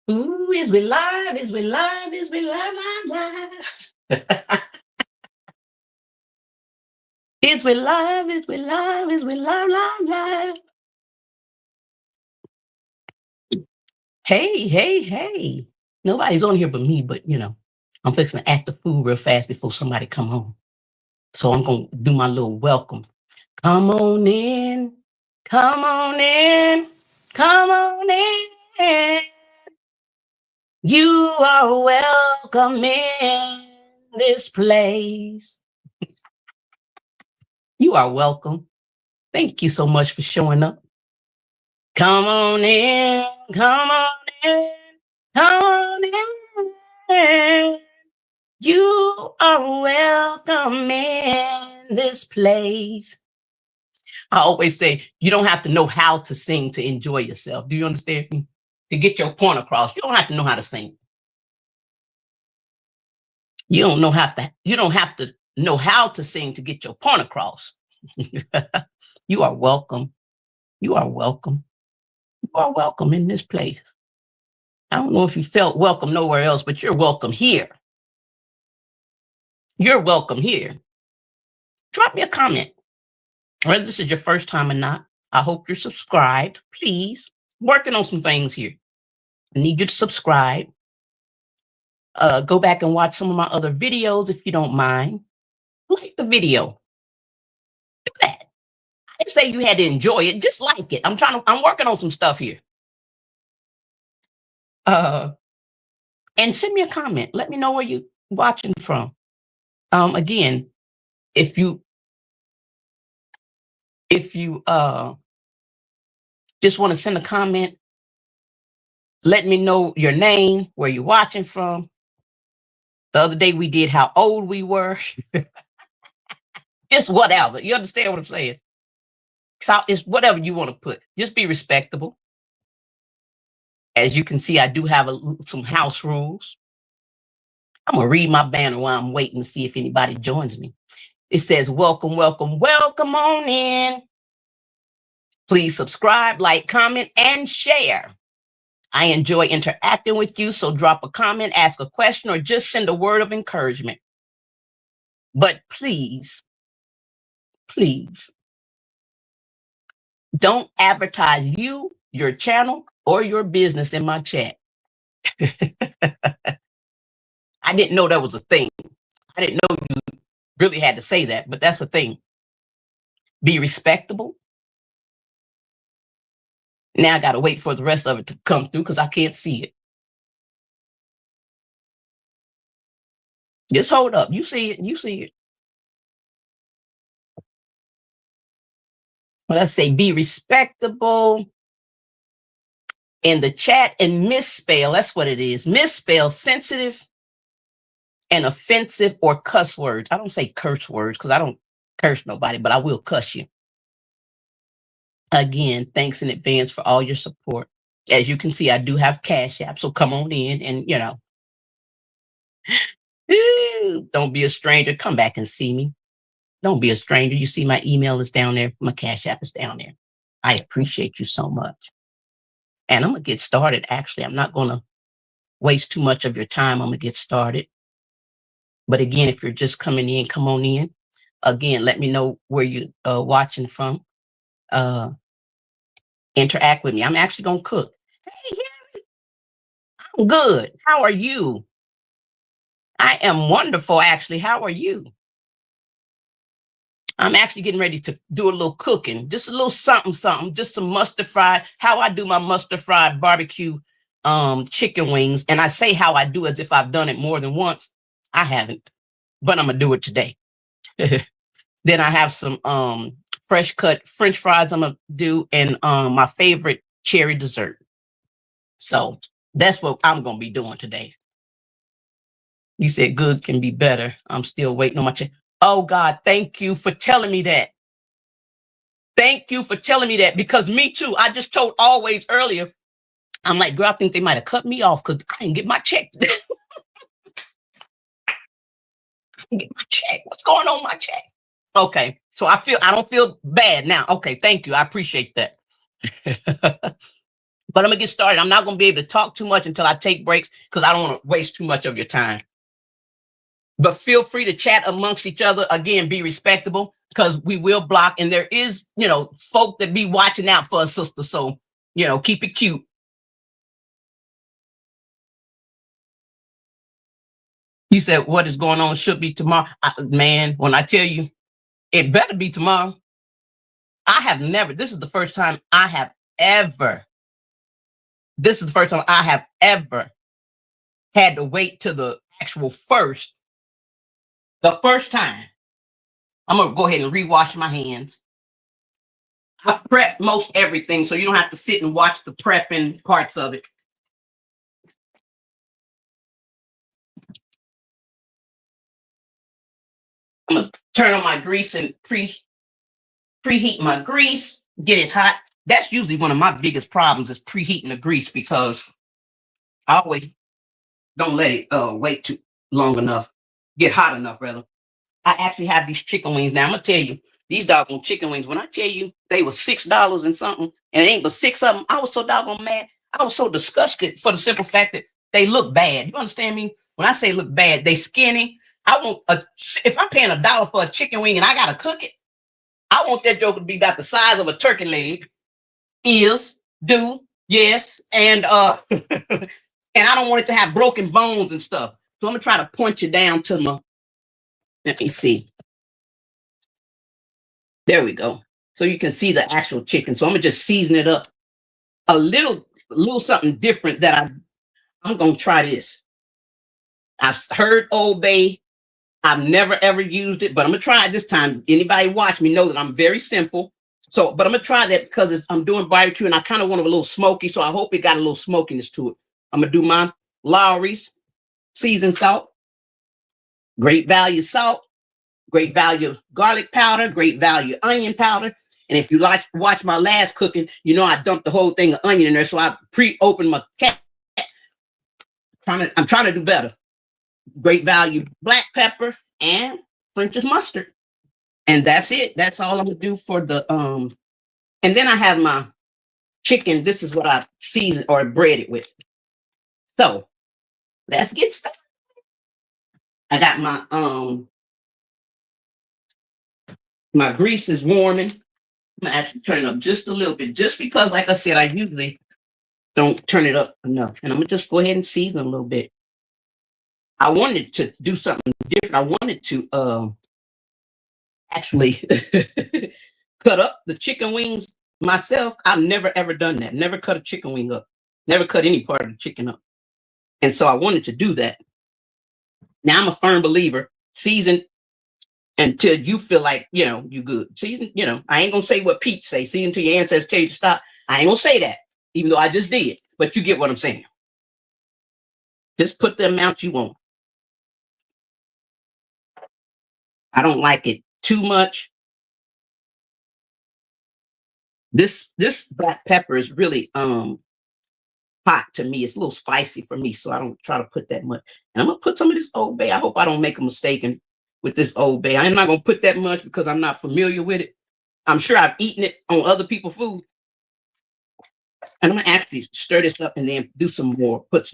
Ooh, is we live? Is we live? Is we live? Live, live? Is we live? Is we live? Is we live? Live, live? Hey, hey, hey. Nobody's on here but me, but I'm fixing to act the fool real fast before somebody come home. So I'm going to do my little welcome. Come on in. Come on in. Come on in. You are welcome in this place. You are welcome. Thank you so much for showing up. Come on in, come on in, come on in. You are welcome in this place. I always say, you don't have to know how to sing to enjoy yourself. Do you understand me? To get your point across, you don't have to know how to sing. You don't have to know how to sing to get your point across. You are welcome. You are welcome. You are welcome in this place. I don't know if you felt welcome nowhere else, but you're welcome here. You're welcome here. Drop me a comment. Whether this is your first time or not, I hope you're subscribed. Please. I'm working on some things here. I need you to subscribe. Go back and watch some of my other videos if you don't mind. Like the video. Do that. I didn't say you had to enjoy it. Just like it. I'm working on some stuff here. And send me a comment. Let me know where you're watching from. Again, if you just want to send a comment, let me know your name, where you're watching from. The other day we did how old we were. It's whatever. You understand what I'm saying? So it's whatever you want to put. Just be respectable. As you can see, I do have some house rules. I'm going to read my banner while I'm waiting to see if anybody joins me. It says, welcome, welcome, welcome on in. Please subscribe, like, comment, and share. I enjoy interacting with you, so drop a comment, ask a question, or just send a word of encouragement. But please, please, don't advertise you, your channel, or your business in my chat. I didn't know that was a thing. I didn't know you really had to say that, but that's a thing. Be respectable. Now I got to wait for the rest of it to come through because I can't see it. Just hold up. You see it. You see it. Well, let's say be respectable in the chat and misspell. That's what it is. Misspell sensitive and offensive or cuss words. I don't say curse words because I don't curse nobody, but I will cuss you. Again, thanks in advance for all your support. As you can see, I do have Cashapp, so come on in and, don't be a stranger. Come back and see me. Don't be a stranger. You see my email is down there. My Cashapp is down there. I appreciate you so much. And I'm going to get started. Actually, I'm not going to waste too much of your time. I'm going to get started. But again, if you're just coming in, come on in. Again, let me know where you're watching from. Interact with me. I'm actually going to cook. Hey, Henry, I'm good. How are you? I am wonderful, actually. How are you? I'm actually getting ready to do a little cooking, just a little something, just some mustard fried, how I do my mustard fried barbecue chicken wings. And I say how I do as if I've done it more than once. I haven't, but I'm going to do it today. Then I have some fresh cut French fries I'm going to do and my favorite cherry dessert. So that's what I'm going to be doing today. You said good can be better. I'm still waiting on my check. Oh, God, thank you for telling me that. Thank you for telling me that, because me too. I just told Always earlier, I'm like, girl, I think they might have cut me off because I didn't get my check. I didn't get my check. What's going on with my check? Okay, so I don't feel bad now. Okay, thank you. I appreciate that. But I'm gonna get started. I'm not gonna be able to talk too much until I take breaks because I don't want to waste too much of your time. But feel free to chat amongst each other. Again, be respectable because we will block. And there is, folk that be watching out for a sister. So, keep it cute. You said what is going on should be tomorrow. Man, when I tell you, it better be tomorrow. I have never, this is the first time I have ever, this is the first time I have ever had to wait to the actual first. The first time. I'm going to go ahead and rewash my hands. I prep most everything, so you don't have to sit and watch the prepping parts of it. I'm going to turn on my grease and preheat my grease, get it hot. That's usually one of my biggest problems is preheating the grease because I always don't let it wait too long enough, get hot enough, rather. I actually have these chicken wings. Now, I'm going to tell you, these doggone chicken wings, when I tell you they were $6 and something, and it ain't but 6 of them, I was so doggone mad. I was so disgusted for the simple fact that they look bad. You understand me? When I say look bad, they skinny. If I'm paying $1 for a chicken wing and I got to cook it, I want that joker to be about the size of a turkey leg. Yes, and and I don't want it to have broken bones and stuff. So I'm gonna try to point you down to my. Let me see. There we go. So you can see the actual chicken. So I'm gonna just season it up a little something different that I'm gonna try this. I've heard Old Bay. I've never ever used it, but I'm gonna try it this time. Anybody watch me know that I'm very simple. So, but I'm gonna try that because I'm doing barbecue and I kind of want it a little smoky. So I hope it got a little smokiness to it. I'm gonna do my Lowry's seasoned salt, great value salt, great value garlic powder, great value onion powder. And if you watch my last cooking, I dumped the whole thing of onion in there. So I pre-opened my cat. I'm trying to do better. Great value black pepper and French's mustard. And that's it. That's all I'm gonna do for the and then I have my chicken. This is what I seasoned or bread it with. So let's get started. I got my grease is warming. I'm gonna actually turn it up just a little bit, just because, like I said, I usually don't turn it up enough. And I'm gonna just go ahead and season a little bit. I wanted to do something different. I wanted to actually cut up the chicken wings myself. I've never ever done that. Never cut a chicken wing up. Never cut any part of the chicken up. And so I wanted to do that. Now I'm a firm believer, season until you feel like, you good. Season, I ain't gonna say what Pete say, season until your ancestors tell you to stop. I ain't gonna say that, even though I just did. But you get what I'm saying. Just put the amount you want. I don't like it too much. This black pepper is really hot to me. It's a little spicy for me, so I don't try to put that much. And I'm gonna put some of this Old Bay. I hope I don't make a mistake with this Old Bay. I'm not gonna put that much because I'm not familiar with it. I'm sure I've eaten it on other people's food. And I'm gonna actually stir this up and then put some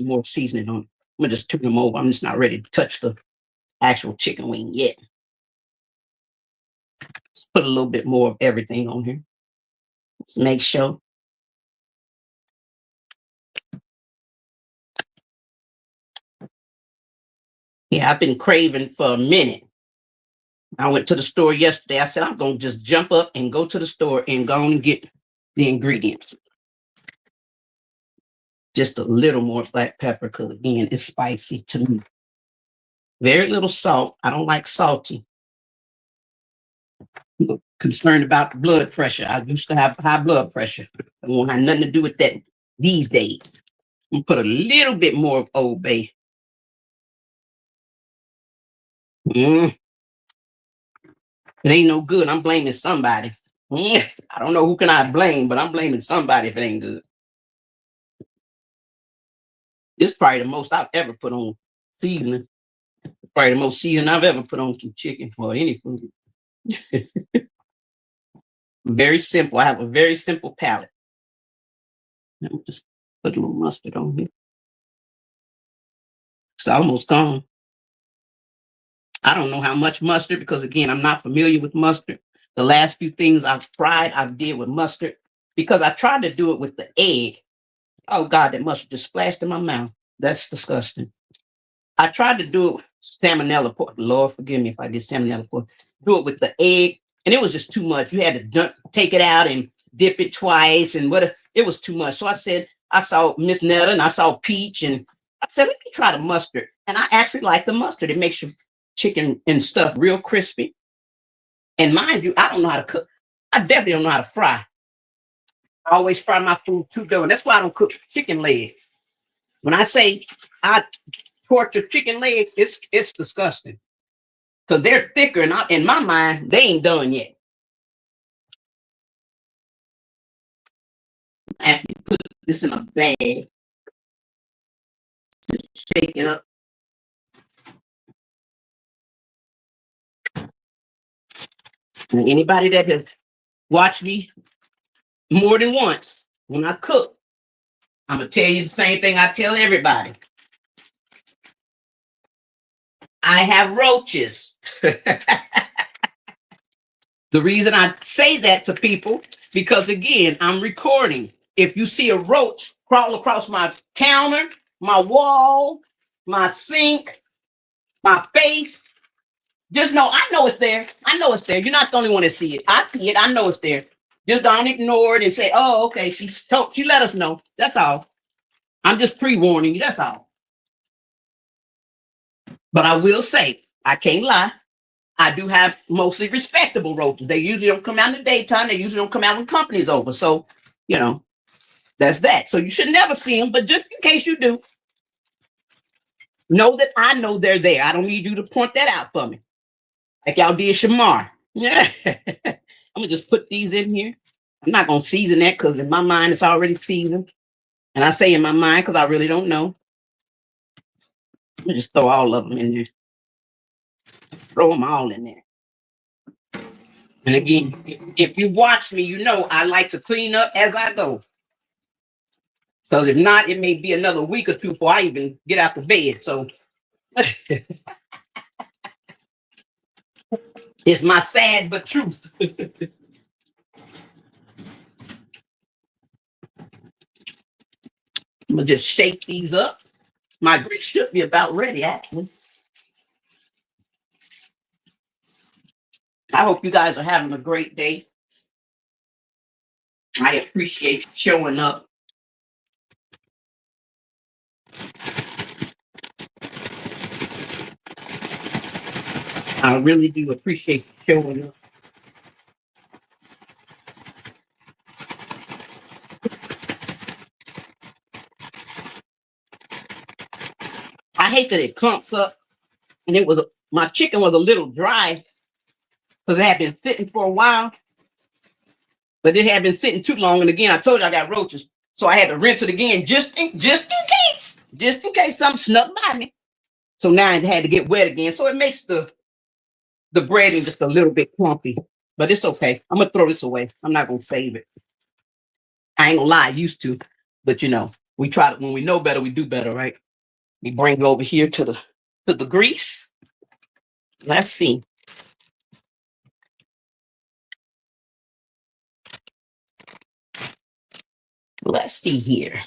more seasoning on it. I'm gonna just turn them over. I'm just not ready to touch the actual chicken wing yet. Let's put a little bit more of everything on here. Let's make sure. Yeah, I've been craving for a minute. I went to the store yesterday. I said, I'm going to just jump up and go to the store and go and get the ingredients. Just a little more black pepper because, again, it's spicy to me. Very little salt. I don't like salty. I'm concerned about the blood pressure. I used to have high blood pressure. I won't have nothing to do with that these days. I'm put a little bit more of Old Bay. It ain't no good. I'm blaming somebody. I don't know who can I blame, but I'm blaming somebody if it ain't good. This is probably the most I've ever put on seasoning. Probably the most seasoning I've ever put on some chicken or any food. Very simple. I have a very simple palate. Let me just put a little mustard on here. It's almost gone. I don't know how much mustard because again, I'm not familiar with mustard. The last few things I've tried, I've did with mustard because I tried to do it with the egg. Oh God, that mustard just splashed in my mouth. That's disgusting. I tried to do it with salmonella pork. Lord forgive me if I get salmonella pork. Do it with the egg, and it was just too much. You had to take it out and dip it twice, and what it was too much. So I said, I saw Miss Netta and I saw Peach, and I said, let me try the mustard. And I actually like the mustard. It makes your chicken and stuff real crispy. And mind you, I don't know how to cook. I definitely don't know how to fry. I always fry my food too dough. That's why I don't cook chicken legs. When I say I torture chicken legs, it's disgusting because they're thicker, and in my mind, they ain't done yet. I have to put this in a bag, shake it up. And anybody that has watched me more than once, when I cook, I'm gonna tell you the same thing I tell everybody. I have roaches. The reason I say that to people, because again, I'm recording. If you see a roach crawl across my counter, my wall, my sink, my face, just know I know it's there. I know it's there. You're not the only one to see it. I see it. I know it's there. Just don't ignore it and say, oh, okay, she let us know. That's all. I'm just pre-warning you. That's all. But I will say, I can't lie. I do have mostly respectable roaches. They usually don't come out in the daytime. They usually don't come out when company's over. So, you know, that's that. So you should never see them. But just in case you do, know that I know they're there. I don't need you to point that out for me. Like y'all did Shamar. Yeah. I'm going to just put these in here. I'm not going to season that because in my mind, it's already seasoned. And I say in my mind because I really don't know. Let me just throw all of them in there. Throw them all in there. And again, if you watch me, you know I like to clean up as I go. Because if not, it may be another week or two before I even get out the bed. So it's my sad but truth. I'm gonna just shake these up. My grits should be about ready, actually. I hope you guys are having a great day. I appreciate you showing up. I really do appreciate you showing up. I hate that it clumps up, and my chicken was a little dry because it had been sitting for a while, but it had been sitting too long. And again, I told you I got roaches, so I had to rinse it again just in case something snuck by me. So now it had to get wet again, so it makes the breading just a little bit clumpy, but it's okay. I'm gonna throw this away. I'm not gonna save it. I ain't gonna lie, I used to, but you know, we try to when we know better, we do better, right? We bring it over here to the grease. Let's see. Let's see here.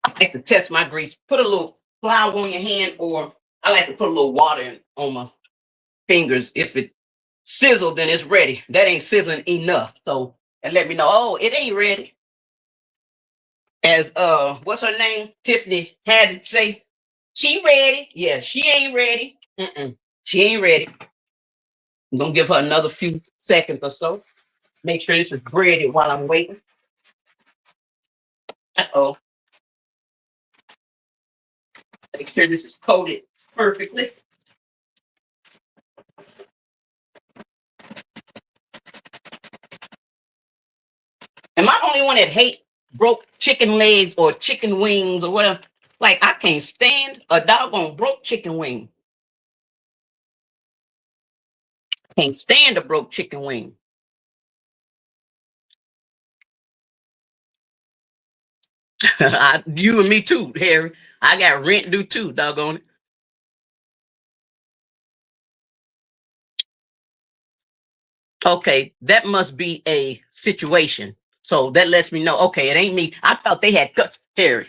I like to test my grease. Put a little flour on your hand, or I like to put a little water on my fingers. If it sizzled, then it's ready. That ain't sizzling enough. So and let me know, oh, it ain't ready. As what's her name? Tiffany had to say, she ready. Yeah, she ain't ready. She ain't ready. I'm gonna give her another few seconds or so. Make sure this is breaded while I'm waiting. Uh-oh. Make sure this is coated perfectly. Am I the only one that hate broke chicken legs or chicken wings or whatever? Like, I can't stand a doggone broke chicken wing. Can't stand a broke chicken wing. You and me too, Harry. I got rent due too, doggone it. Okay, that must be a situation. So that lets me know, okay, it ain't me. I thought they had cut Harry.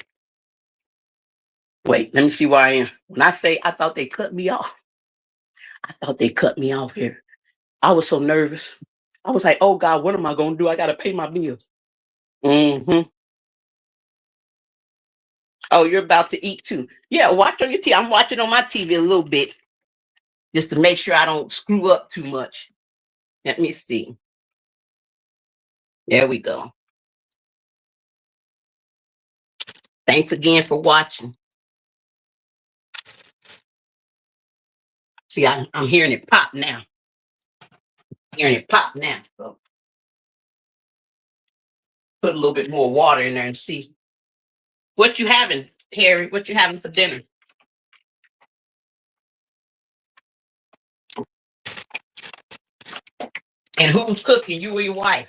Wait, let me see where I am. When I say I thought they cut me off, I thought they cut me off here. I was so nervous. I was like, oh God, what am I gonna do? I gotta pay my bills. Mm-hmm. Oh, you're about to eat too. Yeah, watch on your TV. I'm watching on my TV a little bit just to make sure I don't screw up too much. Let me see. There we go. Thanks again for watching. See, I'm hearing it pop now. Hearing it pop now. So put a little bit more water in there and see what you having, Harry. What you having for dinner? And who's cooking? You or your wife?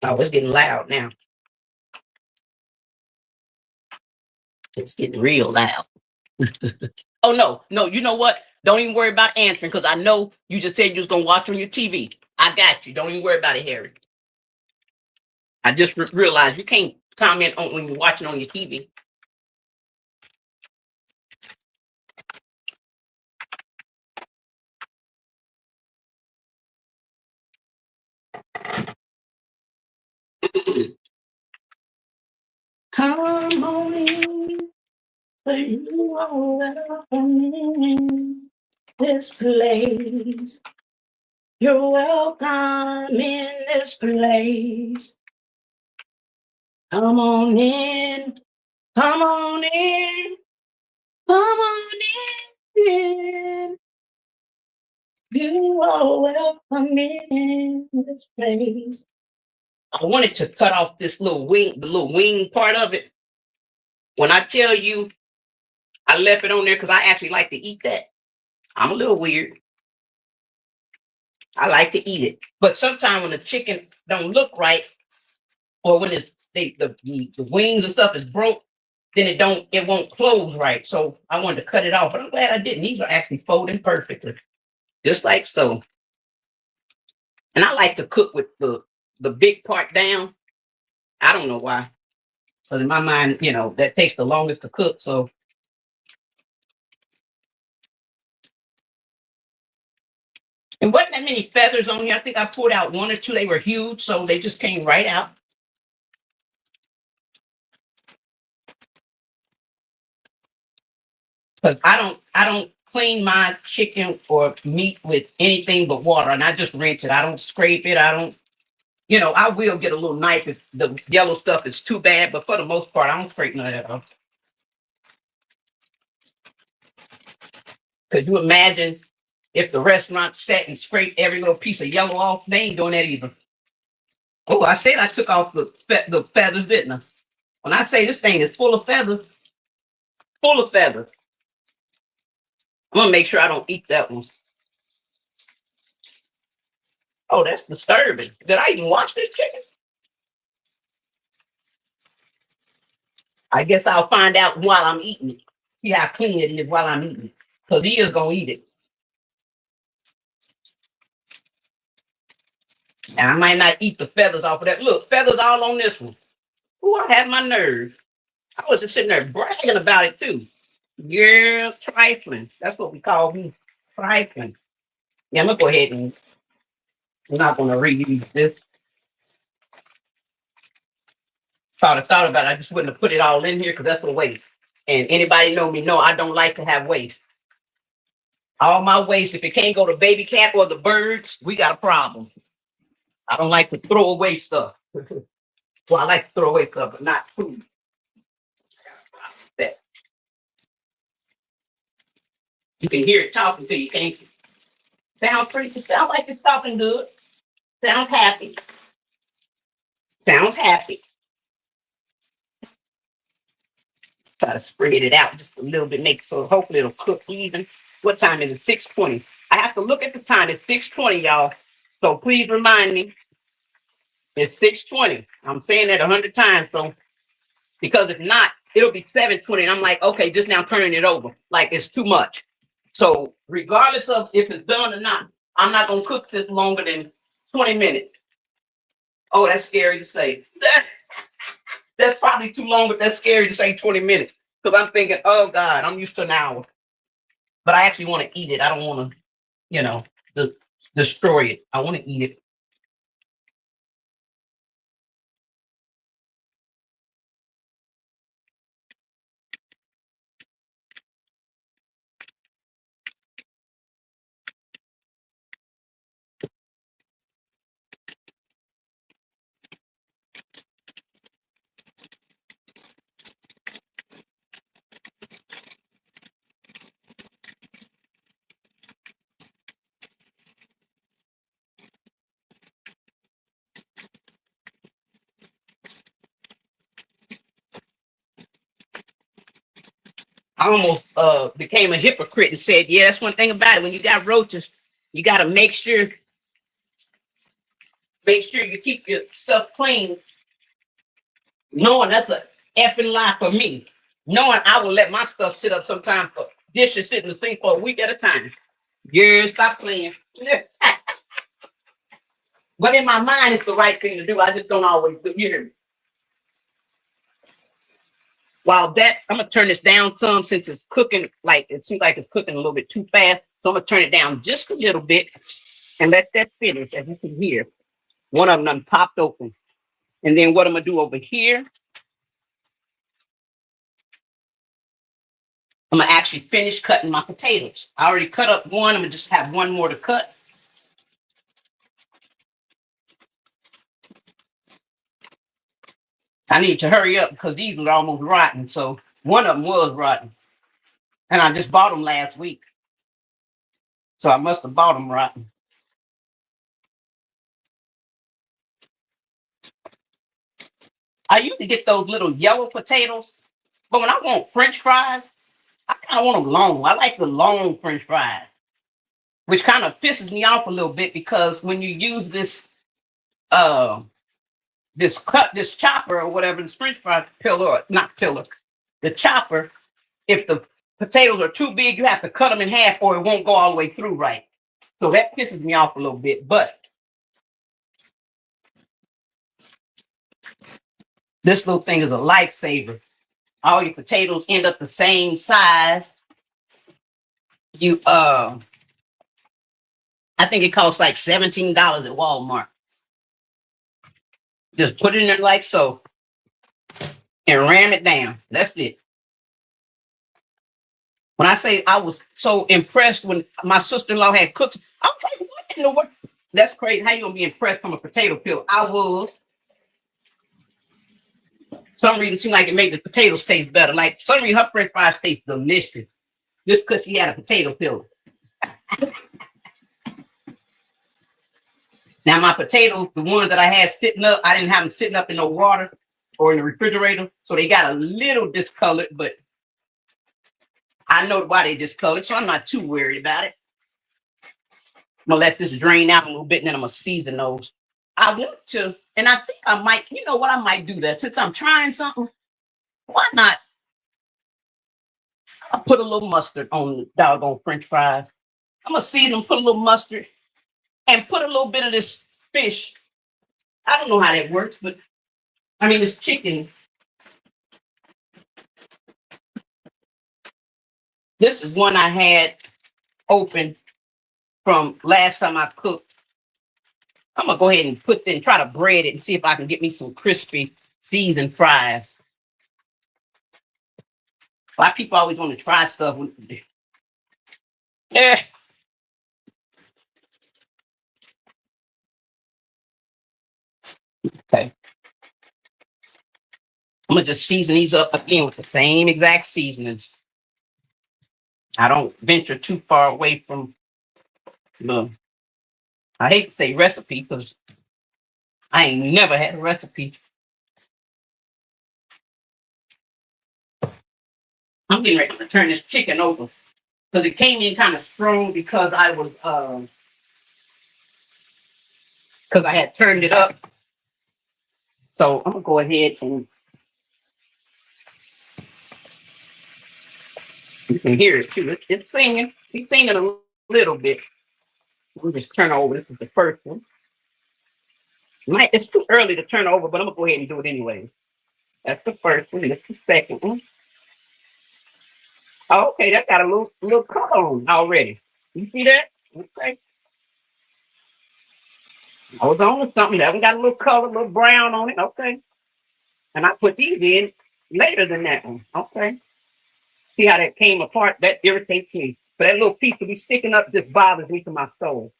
Oh, it's getting loud now. It's getting real loud. Oh no. You know what? Don't even worry about answering because I know you just said you was gonna watch on your TV. I got you. Don't even worry about it, Harry. I just realized you can't comment on when you're watching on your TV. Come on in, for you are welcome in this place. You're welcome in this place. Come on in, come on in, come on in. You are welcome in this place. I wanted to cut off this little wing, the little wing part of it. When I tell you I left it on there because I actually like to eat that. I'm a little weird. I like to eat it. But sometimes when the chicken don't look right, or when it's the wings and stuff is broke, then it won't close right. So I wanted to cut it off, but I'm glad I didn't. These are actually folding perfectly, just like so. And I like to cook with the big part down. I don't know why, but in my mind, that takes the longest to cook. So, and wasn't that many feathers on here. I think I pulled out one or two. They were huge, so they just came right out. Because I don't clean my chicken or meat with anything but water, and I just rinse it. I don't scrape it. I don't, I will get a little knife if the yellow stuff is too bad, but for the most part, I don't scrape none of that off. Could you imagine if the restaurant sat and scraped every little piece of yellow off? They ain't doing that either. Oh, I said I took off the feathers, didn't I? When I say this thing is full of feathers, full of feathers. I'm gonna make sure I don't eat that one. Oh, that's disturbing. Did I even wash this chicken? I guess I'll find out while I'm eating it. See how clean it is while I'm eating it. Because he is gonna eat it. Now I might not eat the feathers off of that. Look, feathers all on this one. Ooh, I have my nerve. I was just sitting there bragging about it too. Yeah, trifling. That's what we call me. Trifling. Yeah, I'm gonna go ahead and I'm not gonna reuse this. Thought about it. I just wouldn't have put it all in here because that's a waste. And anybody know me know I don't like to have waste. All my waste, if it can't go to baby cat or the birds, we got a problem. I don't like to throw away stuff. Well, I like to throw away stuff, but not food. That you can hear it talking to you, can't you? Sounds pretty. Sounds like it's talking good. Sounds happy. Sounds happy. Try to spread it out just a little bit, make it so hopefully it'll cook even. What time is it? 6:20. I have to look at the time. It's 6:20, y'all. So please remind me. It's 6:20. I'm saying that 100 times. So because if not, it'll be 7:20. And I'm like, okay, just now turning it over. Like it's too much. So regardless of if it's done or not, I'm not gonna cook this longer than 20 minutes. Oh, that's scary to say. That's probably too long, but that's scary to say 20 minutes. Because I'm thinking, oh God, I'm used to an hour. But I actually want to eat it. I don't want to, you know, destroy it. I want to eat it. I almost became a hypocrite and said, yeah, that's one thing about it. When you got roaches, you got to make sure you keep your stuff clean, knowing that's a effing lie for me. Knowing I will let my stuff sit up sometimes for dishes sit in the sink for a week at a time. Yeah, stop playing. But in my mind, it's the right thing to do. I just don't always do. You hear me? While I'm gonna turn this down some since it's cooking. Like it seems like it's cooking a little bit too fast. So I'm gonna turn it down just a little bit and let that finish. As you can hear, one of them done popped open. And then what I'm gonna do over here, I'm gonna actually finish cutting my potatoes. I already cut up one. I'm gonna just have one more to cut. I need to hurry up because these are almost rotten. So one of them was rotten, and I just bought them last week. So I must have bought them rotten. I usually get those little yellow potatoes, but when I want French fries, I kind of want them long. I like the long French fries, which kind of pisses me off a little bit because when you use uh this chopper or whatever, this French fry pillar, or not pillar, the chopper, if the potatoes are too big, you have to cut them in half or it won't go all the way through right. So that pisses me off a little bit. But this little thing is a lifesaver. All your potatoes end up the same size. I think it costs like $17 at Walmart. Just put it in there like so and ram it down. That's it. When I say I was so impressed when my sister-in-law had cooked, I was like, what in the world? That's crazy. How you gonna be impressed from a potato peel? I was. Some reason it seemed like it made the potatoes taste better. Like some reason her French fries taste delicious. Just because she had a potato peel. Now my potatoes, the ones that I had sitting up, I didn't have them sitting up in no water or in the refrigerator. So they got a little discolored, but I know why they discolored, so I'm not too worried about it. I'm gonna let this drain out a little bit and then I'm gonna season those. I want to, and I think I might, you know what, I might do that. Since I'm trying something, why not? I'll put a little mustard on the doggone French fries. I'm gonna season them, put a little mustard, and put a little bit of this fish. I don't know how that works, but I mean, it's chicken. This is one I had open from last time I cooked. I'm gonna go ahead and put and try to bread it and see if I can get me some crispy seasoned fries. Why people always want to try stuff? Yeah. Okay. I'm gonna just season these up again with the same exact seasonings. I don't venture too far away from the. I hate to say recipe because I ain't never had a recipe. I'm getting ready to turn this chicken over. because it came in kind of strong because I was because I had turned it up. So I'm gonna go ahead and you can hear it too. It's singing. It's singing a little bit. We'll just turn over. This is the first one. It's too early to turn over, but I'm gonna go ahead and do it anyway. That's the first one. This is the second one. Oh, okay, that got a little color on already. You see that? Okay. I was on with something that one got a little color, a little brown on it. Okay. And I put these in later than that one. Okay. See how that came apart? That irritates me. But that little piece to be sticking up just bothers me to my soul.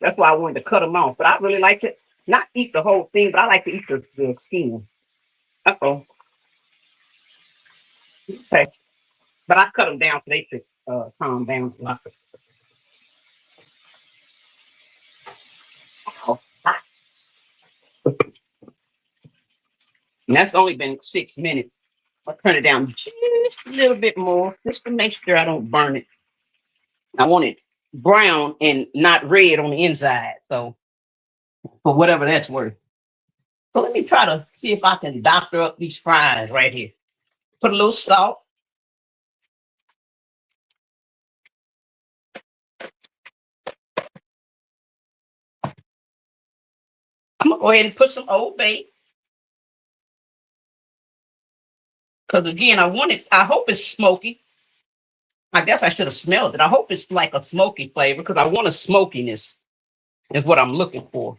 That's why I wanted to cut them off. But I really like to not eat the whole thing, but I like to eat the skin. Uh-oh. Okay. But I cut them down so they could calm down a lot. Oh, and that's only been 6 minutes. I'll turn it down just a little bit more, just to make sure I don't burn it. I want it brown and not red on the inside. So for whatever that's worth. So let me try to see if I can doctor up these fries right here. Put a little salt. I'm gonna go ahead and put some Old Bay. Because again, I hope it's smoky. I guess I should have smelled it. I hope it's like a smoky flavor because I want a smokiness is what I'm looking for.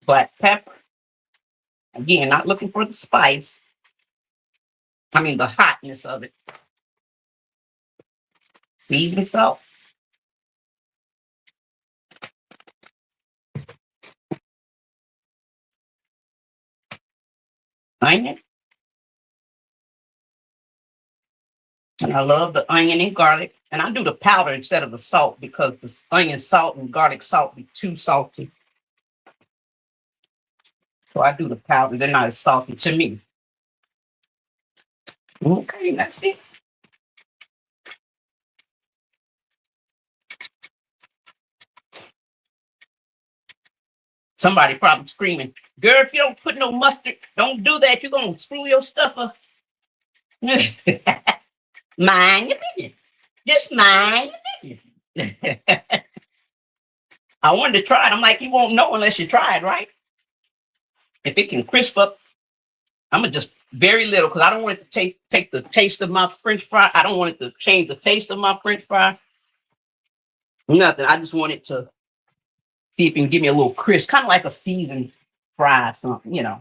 Black pepper. Again, not looking for the spice. I mean the hotness of it. Seasoning salt. Onion. And I love the onion and garlic. And I do the powder instead of the salt because the onion salt and garlic salt be too salty. So I do the powder. They're not as salty to me. Okay, that's it. Somebody probably screaming, girl, if you don't put no mustard, don't do that. You're going to screw your stuff up. Mind your business. Just mind your business. I wanted to try it. I'm like, you won't know unless you try it, right? If it can crisp up, I'm going to just very little because I don't want it to take the taste of my French fry. I don't want it to change the taste of my French fry. Nothing. I just want it to see if it can give me a little crisp, kind of like a seasoned fry or something, you know.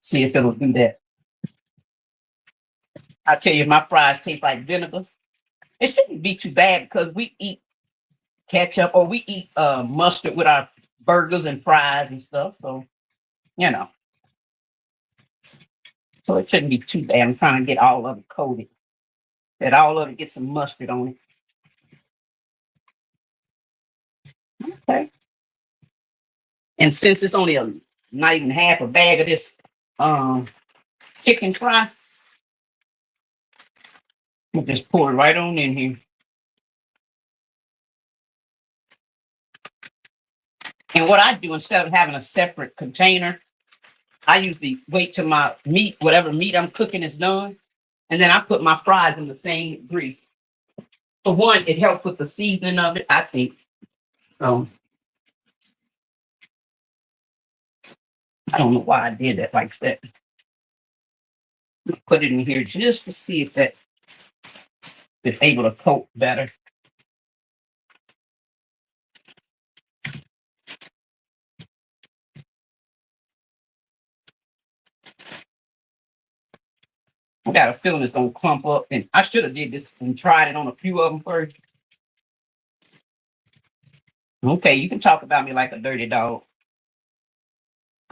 See if it'll do that. I tell you, my fries taste like vinegar. It shouldn't be too bad because we eat ketchup or we eat mustard with our burgers and fries and stuff. So, you know. So it shouldn't be too bad. I'm trying to get all of it coated. That all of it gets some mustard on it. Okay. And since it's only not even half a bag of this chicken fry, we'll just pour it right on in here. And what I do instead of having a separate container, I usually wait till my meat, whatever meat I'm cooking is done. And then I put my fries in the same grease. For one, it helps with the seasoning of it, I think. So I don't know why I did that like that. Put it in here just to see if it's able to coat better. I got a feeling it's gonna clump up, and I should have did this and tried it on a few of them first. Okay, you can talk about me like a dirty dog.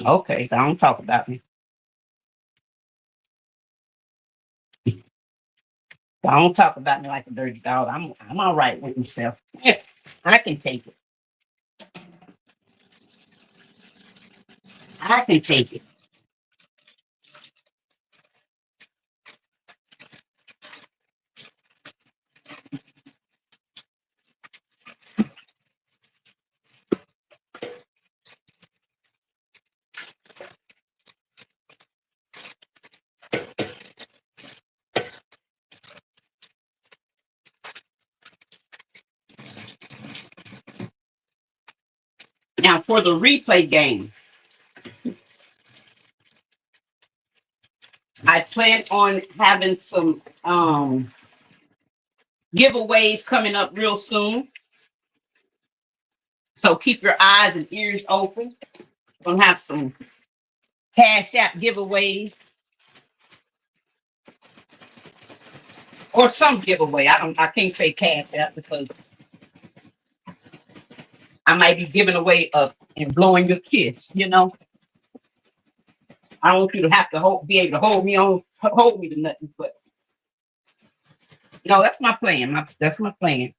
Okay, don't talk about me. Don't talk about me like a dirty dog. I'm all right with myself. Yeah, I can take it. I can take it. Now for the replay game, I plan on having some giveaways coming up real soon. So keep your eyes and ears open. We'll have some Cashapp giveaways. Or some giveaway. I can't say Cashapp because I might be giving away and blowing your kiss, you know. I don't want you to have to be able to hold me to nothing, but no, that's my plan. That's my plan.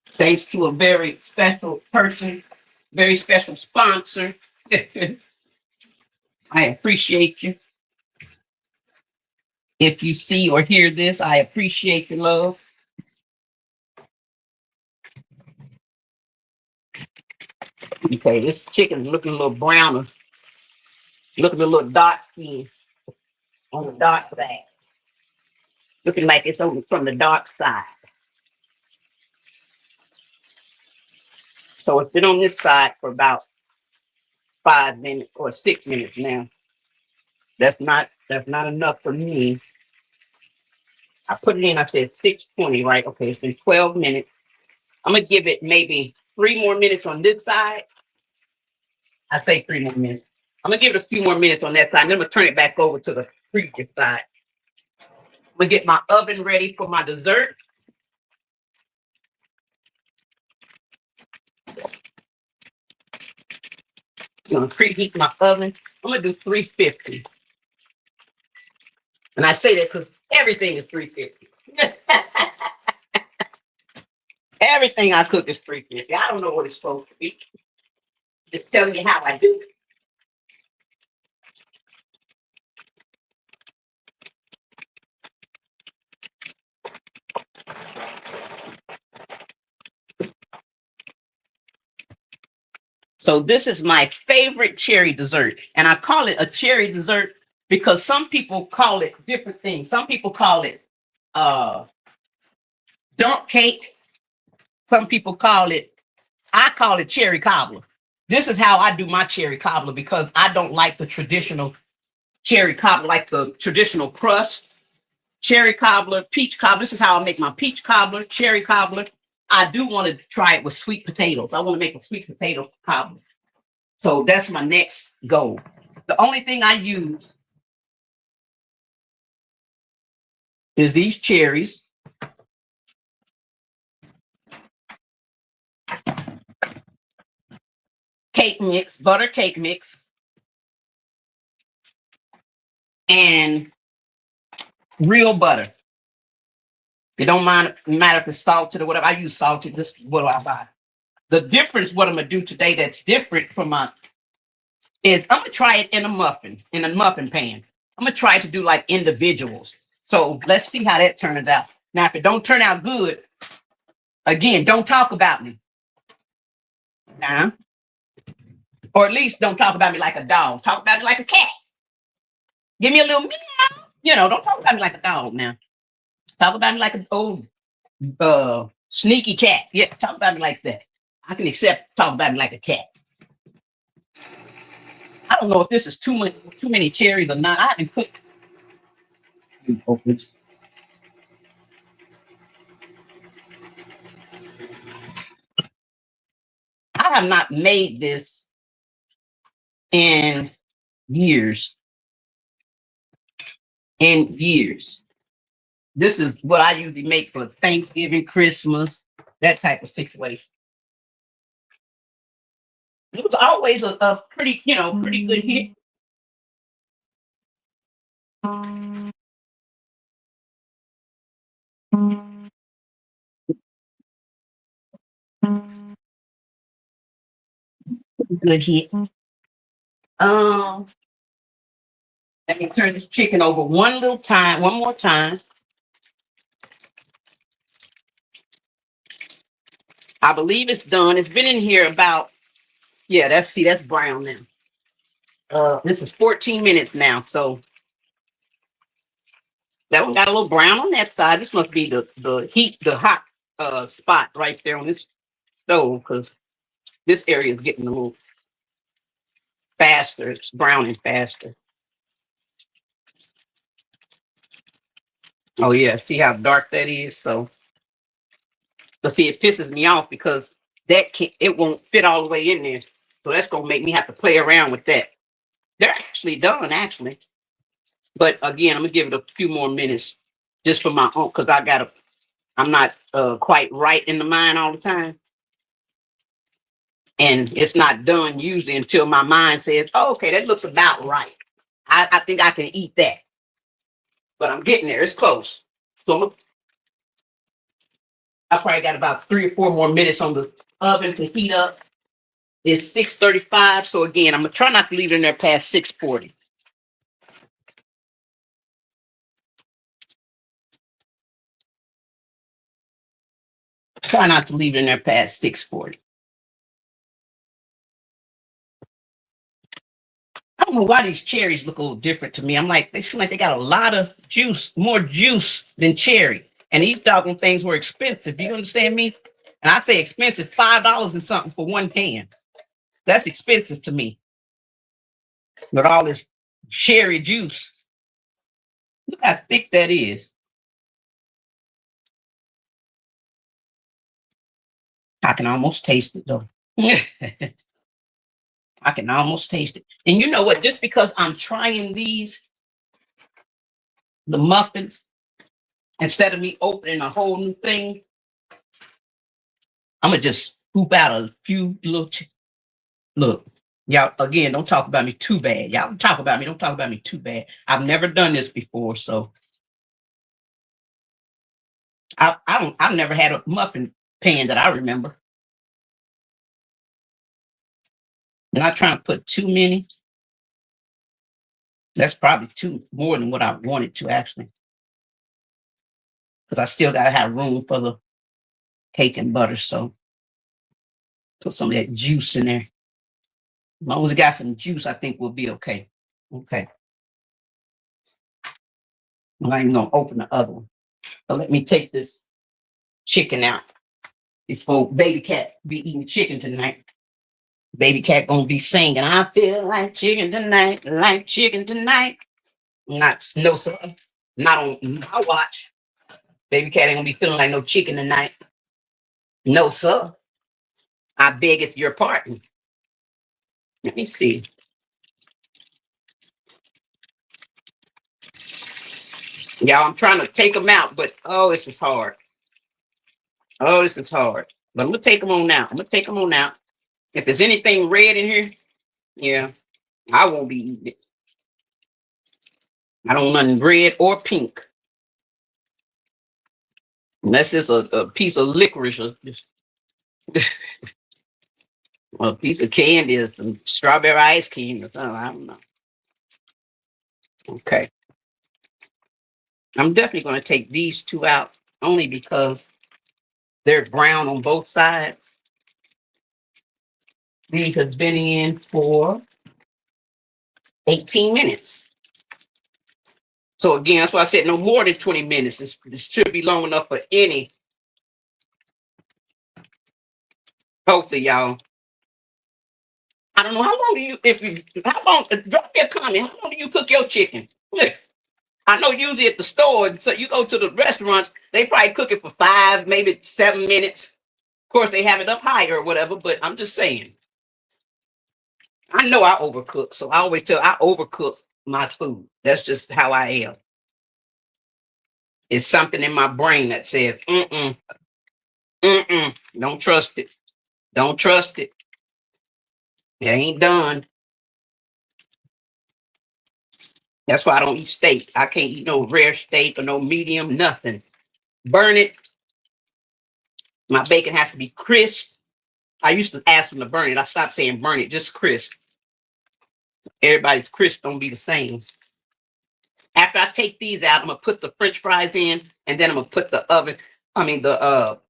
Thanks to a very special person, very special sponsor. I appreciate you. If you see or hear this, I appreciate your love. Okay, this chicken is looking a little browner, looking a little dark skin on the dark side. Looking like it's from the dark side. So it's been on this side for about 5 minutes or 6 minutes now. That's not enough for me. I put it in, I said 6:20, right? Okay, it's been 12 minutes. I'm gonna give it maybe 3 more minutes on this side. I say 3 more minutes. I'm gonna give it a few more minutes on that side, and then I'm gonna turn it back over to the previous side. I'm gonna get my oven ready for my dessert. I'm gonna preheat my oven. I'm gonna do 350. And I say that because everything is 350. Everything I cook is 350. I don't know what it's supposed to be. Just telling you how I do it. So this is my favorite cherry dessert. And I call it a cherry dessert because some people call it different things. Some people call it dump cake. Some people I call it cherry cobbler. This is how I do my cherry cobbler because I don't like the traditional cherry cobbler, like the traditional crust. Cherry cobbler, peach cobbler. This is how I make my peach cobbler, cherry cobbler. I do want to try it with sweet potatoes. I want to make a sweet potato cobbler. So that's my next goal. The only thing I use is these cherries. Cake mix, butter cake mix, and real butter. It don't matter if it's salted or whatever. I use salted. This is what I buy. The difference, what I'm gonna do today that's different from is I'm gonna try it in a muffin pan. I'm gonna try to do like individuals. So let's see how that turns out. Now, if it don't turn out good, again, don't talk about me. Now, or at least don't talk about me like a dog. Talk about me like a cat. Give me a little meow. You know, don't talk about me like a dog now. Talk about me like an old sneaky cat. Yeah, talk about me like that. I can accept talk about me like a cat. I don't know if this is too many cherries or not. I haven't cooked. I have not made this in years. This is what I usually make for Thanksgiving, Christmas, that type of situation. It was always a pretty, pretty good hit. Good hit. Let me turn this chicken over one more time. I believe it's done. It's been in here about, that's brown now. This is 14 minutes now. So that one got a little brown on that side. This must be the heat, the hot spot right there on this stove because this area is getting a little faster. It's browning faster. Oh yeah, see how dark that is? So, but see, it pisses me off because it won't fit all the way in there. So that's gonna make me have to play around with that. They're actually done, actually. But again, I'm gonna give it a few more minutes just for my own because I'm not quite right in the mind all the time. And it's not done usually until my mind says, oh, okay, that looks about right. I think I can eat that. But I'm getting there. It's close. So I probably got about 3 or 4 more minutes on the oven to heat up. It's 6:35. So again, I'm gonna try not to leave it in there past 6:40. Try not to leave it in there past 6:40. I don't know why these cherries look a little different to me. I'm like, they seem like they got a lot of juice, more juice than cherry. And these doggone things were expensive. Do you understand me? And I say expensive, $5 and something for one pan. That's expensive to me. With all this cherry juice. Look how thick that is. I can almost taste it though. I can almost taste it. And you know what? Just because I'm trying the muffins, instead of me opening a whole new thing, I'm gonna just scoop out a few little. Look, y'all. Again, don't talk about me too bad. Y'all talk about me. Don't talk about me too bad. I've never done this before, so I've never had a muffin pan that I remember. I'm not trying to put too many. That's probably too more than what I wanted to actually, because I still gotta have room for the cake and butter. So put some of that juice in there. As long as it got some juice, I think we'll be okay. Okay. I'm not even gonna open the other one. But let me take this chicken out before baby cat be eating chicken tonight. Baby cat gonna be singing, I feel like chicken tonight, like chicken tonight. Not no sir. Not on my watch. Baby cat ain't gonna be feeling like no chicken tonight. No, sir. I beg it's your pardon. Let me see. Y'all, I'm trying to take them out, but oh, this is hard. Oh, this is hard. But I'm gonna take them on out. I'm gonna take them on out. If there's anything red in here, yeah, I won't be eating it. I don't want nothing red or pink. Unless it's a piece of licorice or a piece of candy or some strawberry ice cream or something. I don't know. Okay. I'm definitely going to take these two out only because they're brown on both sides. These have been in for 18 minutes. So again, that's why I said no more than 20 minutes. This should be long enough for any. Hopefully, y'all. I don't know how long do you how long drop me a comment. How long do you cook your chicken? I know usually at the store, so you go to the restaurants, they probably cook it for 5, maybe 7 minutes. Of course, they have it up higher or whatever, but I'm just saying. I know I overcook, so I always tell I overcook my food. That's just how I am. It's something in my brain that says, don't trust it. Don't trust it. It ain't done. That's why I don't eat steak. I can't eat no rare steak or no medium, nothing. Burn it. My bacon has to be crisp. I used to ask them to burn it. I stopped saying burn it, just crisp. Everybody's crisp don't be the same. After I take these out, I'm gonna put the French fries in, and then I'm gonna put the oven. I mean the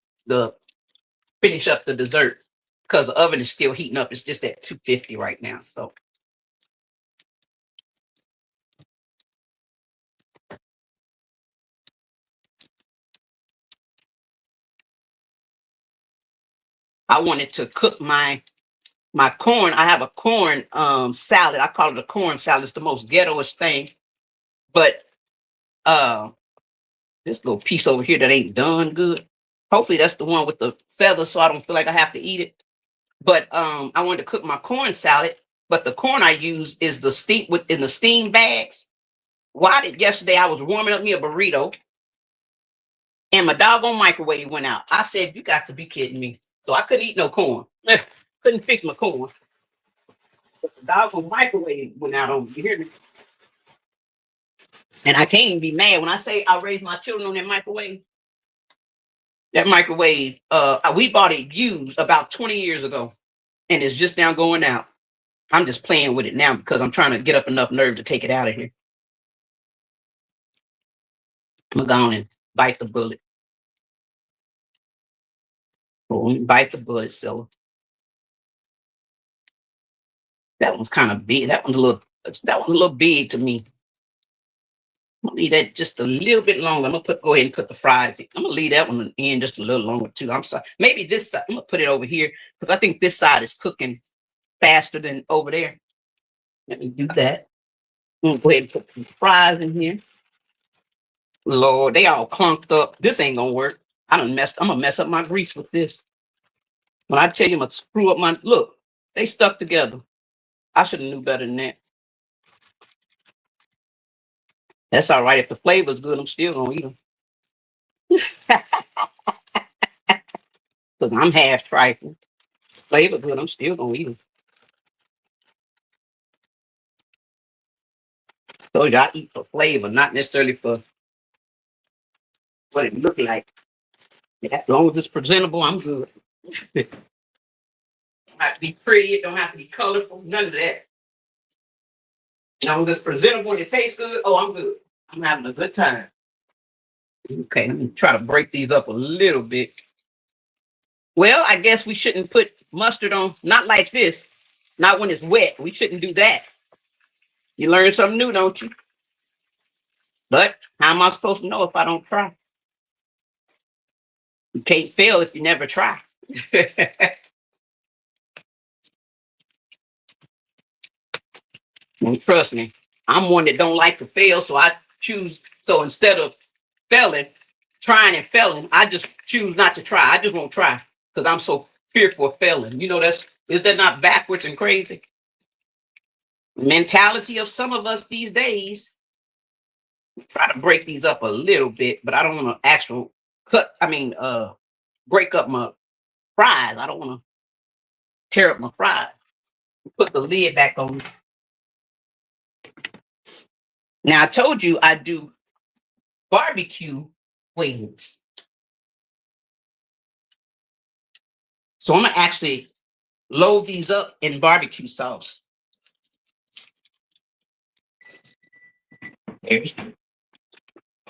finish up the dessert because the oven is still heating up. It's just at 250 right now. So I wanted to cook my corn. I have a corn salad. I call it a corn salad. It's the most ghettoish thing. But uh this little piece over here that ain't done good. Hopefully that's the one with the feathers so I don't feel like I have to eat it. But I wanted to cook my corn salad, but the corn I use is the steam within the steam bags. Why did yesterday I was warming up me a burrito and my doggone microwave went out. I said, you got to be kidding me. So I couldn't eat no corn. Couldn't fix my corn. But the doggone microwave went out on me. You hear me? And I can't even be mad when I say I raised my children on that microwave. That microwave, we bought it used about 20 years ago, and it's just now going out. I'm just playing with it now because I'm trying to get up enough nerve to take it out of here. I'm going to go on and bite the bullet. Oh, bite the bullet, Scylla. That one's kind of big. That one's a little big to me. I'm gonna leave that just a little bit longer. I'm gonna go ahead and put the fries in. I'm gonna leave that one in just a little longer too. I'm sorry. Maybe this side. I'm gonna put it over here because I think this side is cooking faster than over there. Let me do that. I'm gonna go ahead and put some fries in here. Lord, they all clunked up. This ain't gonna work. I'm gonna mess up my grease with this. When I tell you I'm gonna screw up my look, they stuck together. I should have knew better than that. That's all right. If the flavor's good, I'm still gonna eat them. Because I'm half trifling. Flavor good, I'm still gonna eat them. So y'all eat for flavor, not necessarily for what it look like. Yeah, as long as it's presentable, I'm good. It don't have to be pretty, it don't have to be colorful, none of that. As long as it's presentable and it tastes good, oh, I'm good. I'm having a good time. Okay, let me try to break these up a little bit. Well, I guess we shouldn't put mustard on, not like this, not when it's wet. We shouldn't do that. You learn something new, don't you? But how am I supposed to know if I don't try? You can't fail if you never try. And trust me, I'm one that don't like to fail, so I choose. So instead of trying and failing, I just choose not to try. I just won't try because I'm so fearful of failing. You know, is that not backwards and crazy? Mentality of some of us these days. Try to break these up a little bit, but I don't want to actual break up my fries. I don't want to tear up my fries. Put the lid back on. Now I told you I do barbecue wings. So I'm gonna actually load these up in barbecue sauce. There's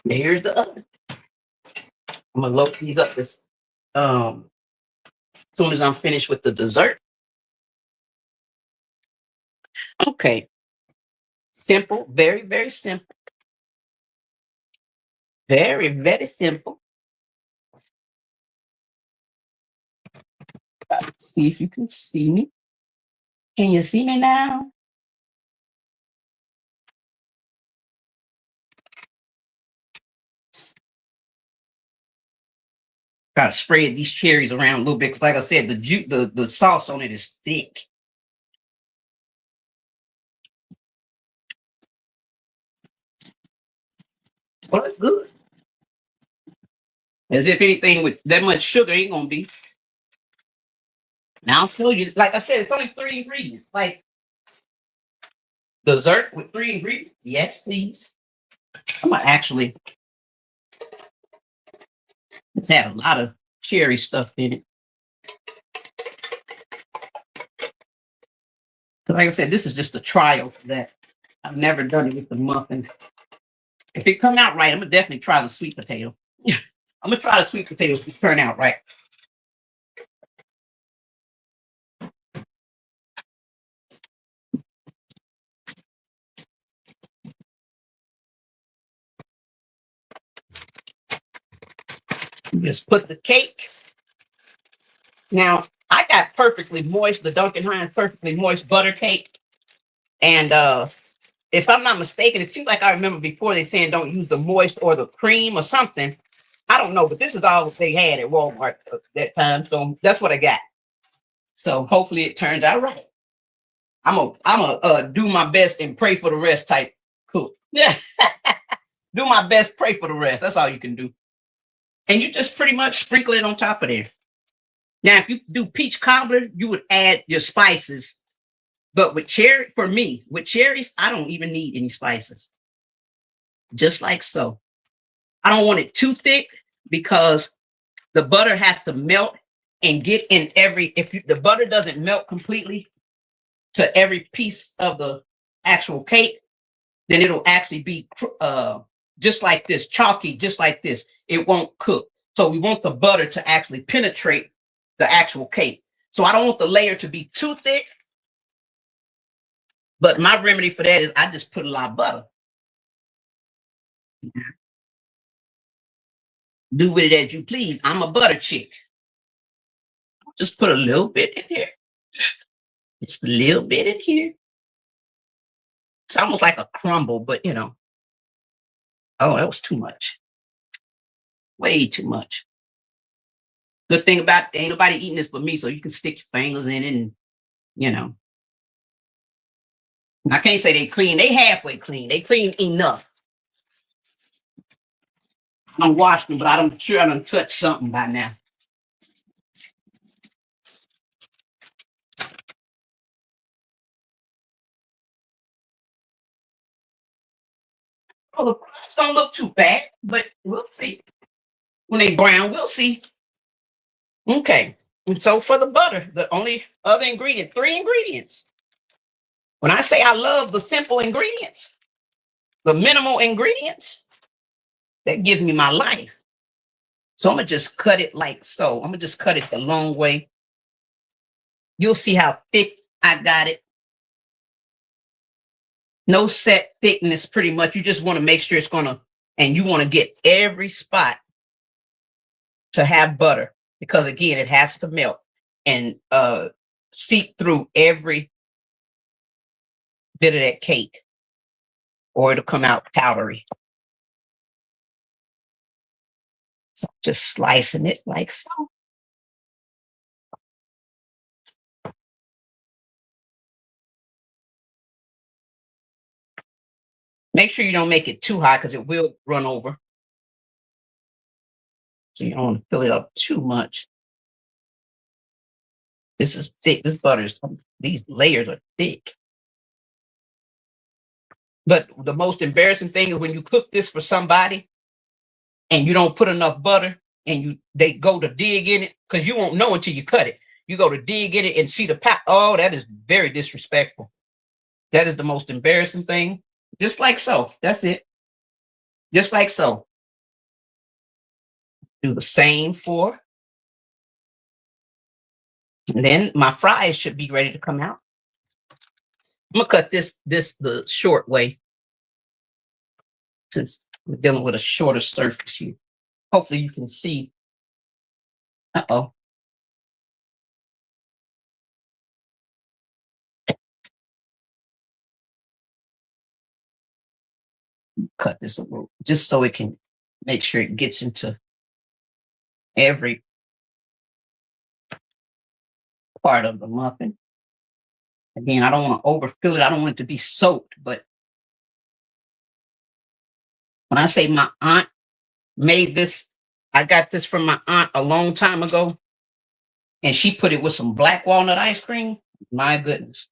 the oven. I'm gonna load these up as soon as I'm finished with the dessert. Okay. Simple, very, very simple. Very, very simple. Let's see if you can see me. Can you see me now? Try to spread these cherries around a little bit because, like I said, the sauce on it is thick. Well, it's good. As if anything with that much sugar ain't gonna be. Now I'll tell you, like I said, it's only 3 ingredients. Like dessert with 3 ingredients. Yes, please. I'm gonna actually. It's had a lot of cherry stuff in it. Like I said, this is just a trial for that. I've never done it with the muffin. If it come out right, I'm gonna definitely try the sweet potato. I'm gonna try the sweet potatoes to turn out right. Just put the cake. Now, I got perfectly moist, the Duncan Hines perfectly moist butter cake. And if I'm not mistaken, it seems like I remember before they saying don't use the moist or the cream or something. I don't know, but this is all they had at Walmart at that time. So that's what I got. So hopefully it turns out right. I'm a do my best and pray for the rest type cook. Yeah. Do my best, pray for the rest. That's all you can do. And you just pretty much sprinkle it on top of there. Now, if you do peach cobbler, you would add your spices. But with cherry, for me, with cherries, I don't even need any spices. Just like so. I don't want it too thick because the butter has to melt and get in every, the butter doesn't melt completely to every piece of the actual cake, then it'll actually be just like this, chalky, just like this. It won't cook. So we want the butter to actually penetrate the actual cake. So I don't want the layer to be too thick. But my remedy for that is I just put a lot of butter. Do with it as you please. I'm a butter chick. Just put a little bit in here. Just a little bit in here. It's almost like a crumble, but you know. Oh, that was too much. Way too much. Good thing about ain't nobody eating this but me, so you can stick your fingers in it and, you know. I can't say they clean. They halfway clean. They clean enough. I'm washing them, but I'm sure I done touched something by now. Oh, the crabs don't look too bad, but we'll see. When they brown, we'll see. Okay. And so for the butter, the only other ingredient, 3 ingredients. When I say I love the simple ingredients, the minimal ingredients, that gives me my life. So I'm going to just cut it like so. I'm going to just cut it the long way. You'll see how thick I got it. No set thickness, pretty much. You just want to make sure it's going to, and you want to get every spot to have butter because, again, it has to melt and seep through every bit of that cake or it'll come out powdery. So just slicing it like so. Make sure you don't make it too hot because it will run over. So you don't want to fill it up too much. This is thick. This butter is, these layers are thick. But the most embarrassing thing is when you cook this for somebody and you don't put enough butter and they go to dig in it because you won't know until you cut it. You go to dig in it and see the pot. Oh, that is very disrespectful. That is the most embarrassing thing. Just like so. That's it. Just like so. Do the same for. And then my fries should be ready to come out. I'm gonna cut this the short way since we're dealing with a shorter surface here. Hopefully you can see. Uh-oh. Cut this a little just so it can make sure it gets into every part of the muffin. Again, I don't want to overfill it. I don't want it to be soaked, but when I say my aunt made this, I got this from my aunt a long time ago, and she put it with some black walnut ice cream. My goodness.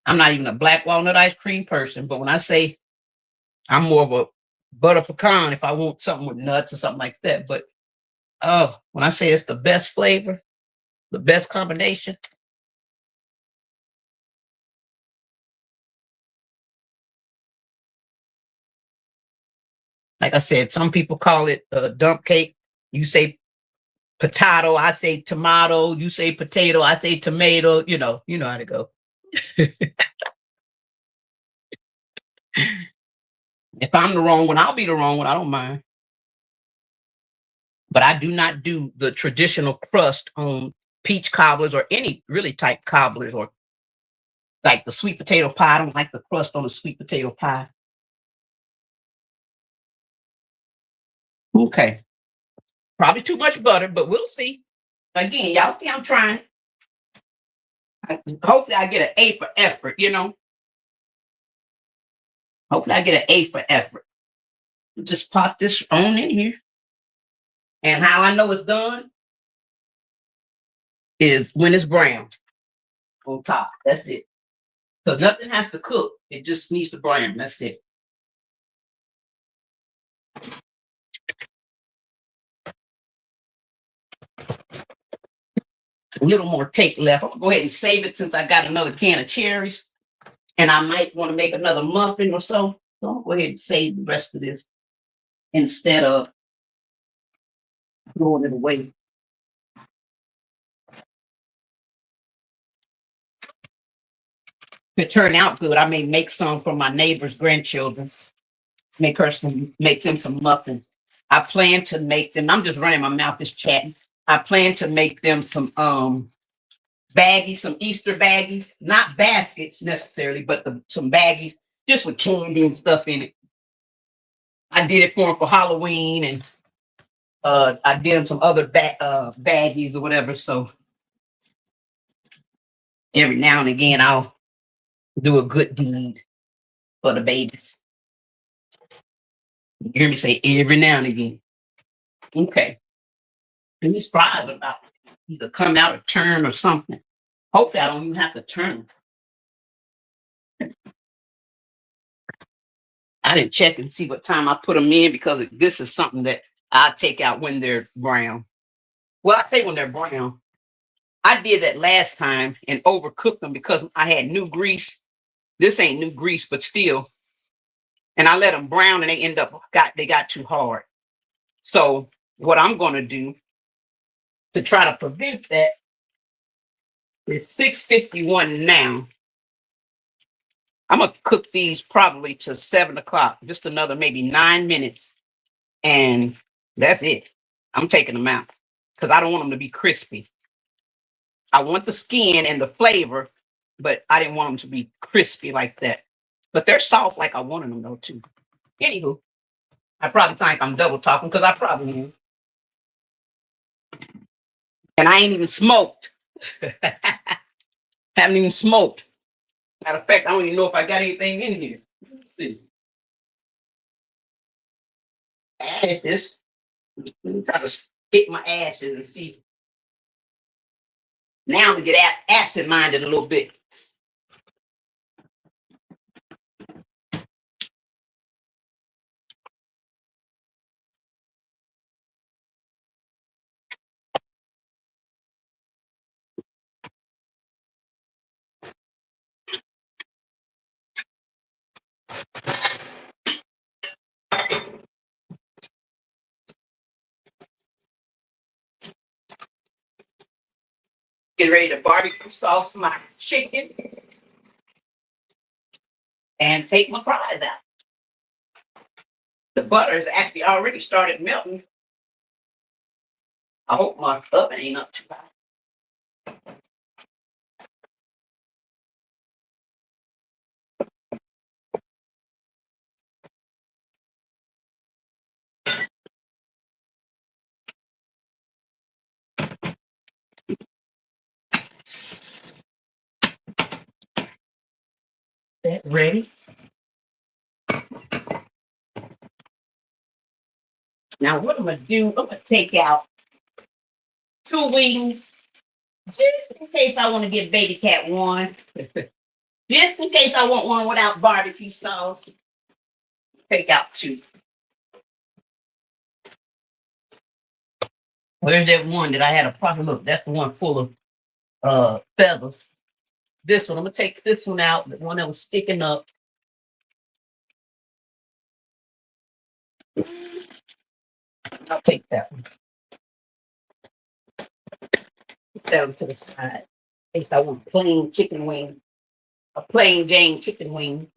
I'm not even a black walnut ice cream person, but when I say I'm more of a butter pecan if I want something with nuts or something like that. But oh, when I say it's the best flavor, the best combination. Like I said, some people call it dump cake. You say potato, I say tomato. You say potato, I say tomato. You know how to go. If I'm the wrong one, I'll be the wrong one. I don't mind. But I do not do the traditional crust on peach cobblers or any really type cobblers, or like the sweet potato pie. I don't like the crust on the sweet potato pie. Okay. Probably too much butter, but we'll see. Again, y'all see I'm trying. Hopefully I get an A for effort, you know. Hopefully I get an A for effort. Just pop this on in here. And how I know it's done is when it's brown on top. That's it. Because nothing has to cook. It just needs to brown. That's it. A little more cake left. I'm gonna go ahead and save it since I got another can of cherries. And I might want to make another muffin or so. So I'm gonna go ahead and save the rest of this instead of throwing it away. If it turned out good, I may make some for my neighbor's grandchildren. Make them some muffins. I plan to make them. I'm just running my mouth, just chatting. I plan to make them some baggies, some Easter baggies, not baskets necessarily, but some baggies just with candy and stuff in it. I did it for them for Halloween, and I did them some other baggies or whatever. So every now and again, I'll do a good deed for the babies. You hear me say every now and again. Okay. And these fries are about to either come out or turn or something. Hopefully I don't even have to turn. I didn't check and see what time I put them in because this is something that I take out when they're brown. Well, I say when they're brown. I did that last time and overcooked them because I had new grease. This ain't new grease, but still. And I let them brown and they got too hard. So what I'm going to do to try to prevent that, it's 6:51 now. I'm gonna cook these probably to 7 o'clock, just another maybe 9 minutes, and that's it. I'm taking them out because I don't want them to be crispy. I want the skin and the flavor, but I didn't want them to be crispy like that. But they're soft like I wanted them though too. Anywho, I probably think I'm double talking because I probably am. And I ain't even smoked. Haven't even smoked. Matter of fact, I don't even know if I got anything in here. Let's see. Ashes. Let me try to get my ashes and see. Now to get absent-minded a little bit. Get ready to barbecue sauce my chicken and take my fries out. The butter has actually already started melting. I hope my oven ain't up too high. That ready. Now what I'm gonna do, I'm gonna take out 2 wings, just in case I want to give baby cat one. Just in case I want one without barbecue sauce. Take out 2. Where's that one that I had a problem? Look, that's the one full of feathers. This one, I'm gonna take this one out, the one that was sticking up. I'll take that one. Put that one to the side. In case I want plain chicken wing. A plain Jane chicken wing.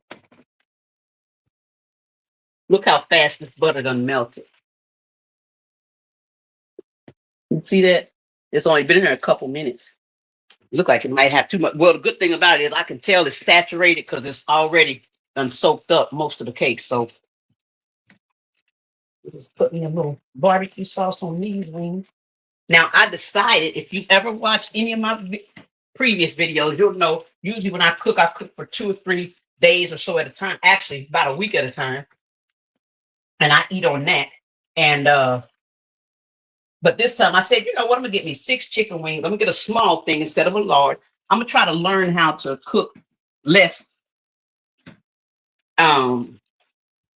Look how fast this butter done melted. You see that? It's only been in there a couple minutes. Look like it might have too much. Well, the good thing about it is I can tell it's saturated because it's already done soaked up most of the cake. So just put me a little barbecue sauce on these wings. Now I decided, if you've ever watched any of my previous videos, you'll know usually when I cook for 2 or 3 days or so at a time. Actually, about a week at a time, and I eat on that. And but this time I said, you know what? I'm gonna get me 6 chicken wings. I'm gonna get a small thing instead of a large. I'm gonna try to learn how to cook less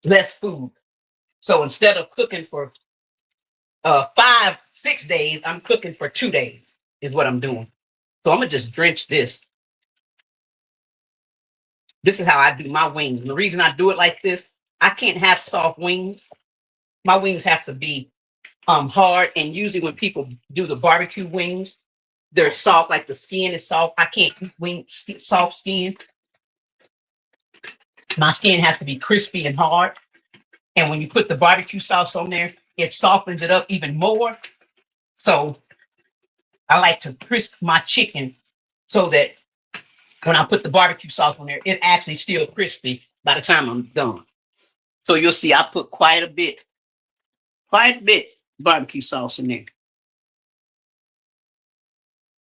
less food. So instead of cooking for 5, 6 days, I'm cooking for 2 days is what I'm doing. So I'm gonna just drench this. This is how I do my wings. And the reason I do it like this, I can't have soft wings. My wings have to be hard. And usually when people do the barbecue wings, they're soft, like the skin is soft. I can't eat wings soft skin. My skin has to be crispy and hard. And when you put the barbecue sauce on there, it softens it up even more. So I like to crisp my chicken so that when I put the barbecue sauce on there, it actually still crispy by the time I'm done. So you'll see I put quite a bit barbecue sauce in there.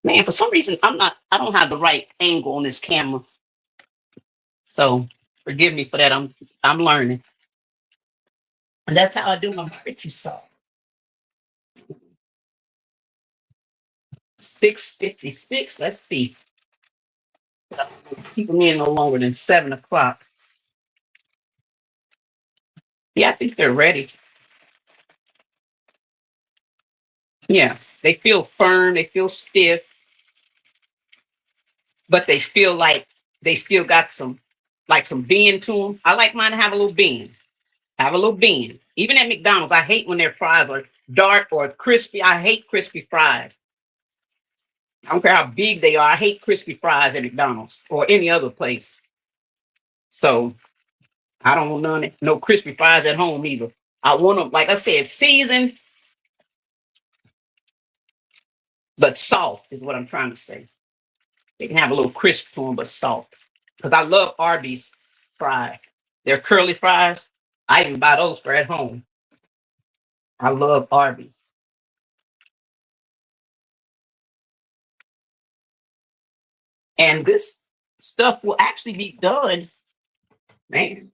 Man, for some reason, I don't have the right angle on this camera. So forgive me for that. I'm learning. And that's how I do my barbecue sauce. 6:56. Let's see. Keep them in no longer than 7 o'clock. Yeah, I think they're ready. Yeah, they feel firm, they feel stiff, but they feel like they still got some bend to them. I like mine to have a little bend. Have a little bend. Even at McDonald's, I hate when their fries are dark or crispy. I hate crispy fries. I don't care how big they are. I hate crispy fries at McDonald's or any other place. So I don't want no crispy fries at home either. I want them, like I said, seasoned, but soft is what I'm trying to say. They can have a little crisp to them, but soft. Because I love Arby's fries. They're curly fries. I even buy those for at home. I love Arby's. And this stuff will actually be done. Man,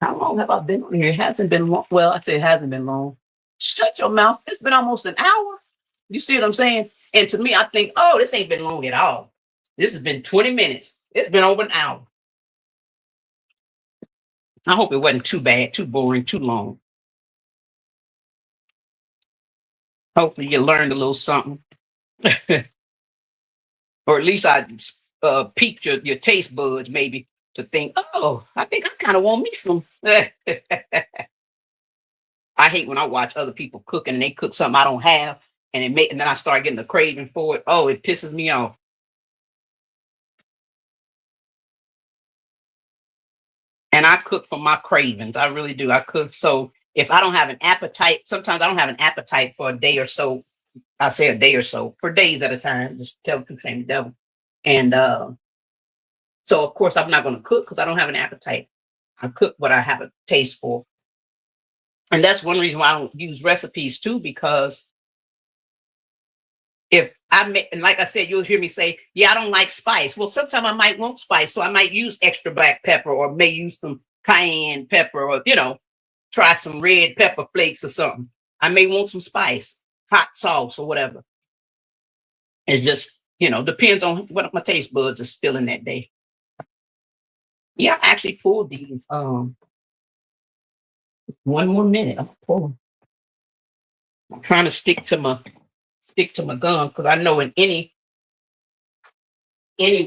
how long have I been on here? It hasn't been long. Well, I'd say it hasn't been long. Shut your mouth. It's been almost an hour. You see what I'm saying? And to me, I think, oh, this ain't been long at all. This has been 20 minutes. It's been over an hour. I hope it wasn't too bad, too boring, too long. Hopefully you learned a little something. Or at least I piqued your taste buds maybe to think, oh, I think I kind of want me some. I hate when I watch other people cooking and they cook something I don't have and then I start getting a craving for it. Oh, it pisses me off. And I cook for my cravings. I really do. I cook. So if I don't have an appetite, sometimes I don't have an appetite for a day or so. I say a day or so, for days at a time. Just tell the truth, shame the devil. And so of course I'm not going to cook because I don't have an appetite. I cook what I have a taste for. And that's one reason why I don't use recipes too, because if I make, and like I said, you'll hear me say, yeah, I don't like spice. Well, sometimes I might want spice. So I might use extra black pepper or may use some cayenne pepper or, try some red pepper flakes or something. I may want some spice, hot sauce or whatever. It's just, depends on what my taste buds is feeling that day. Yeah, I actually pulled these. One more minute. I'm pulling. I'm trying to stick to my gun because I know in any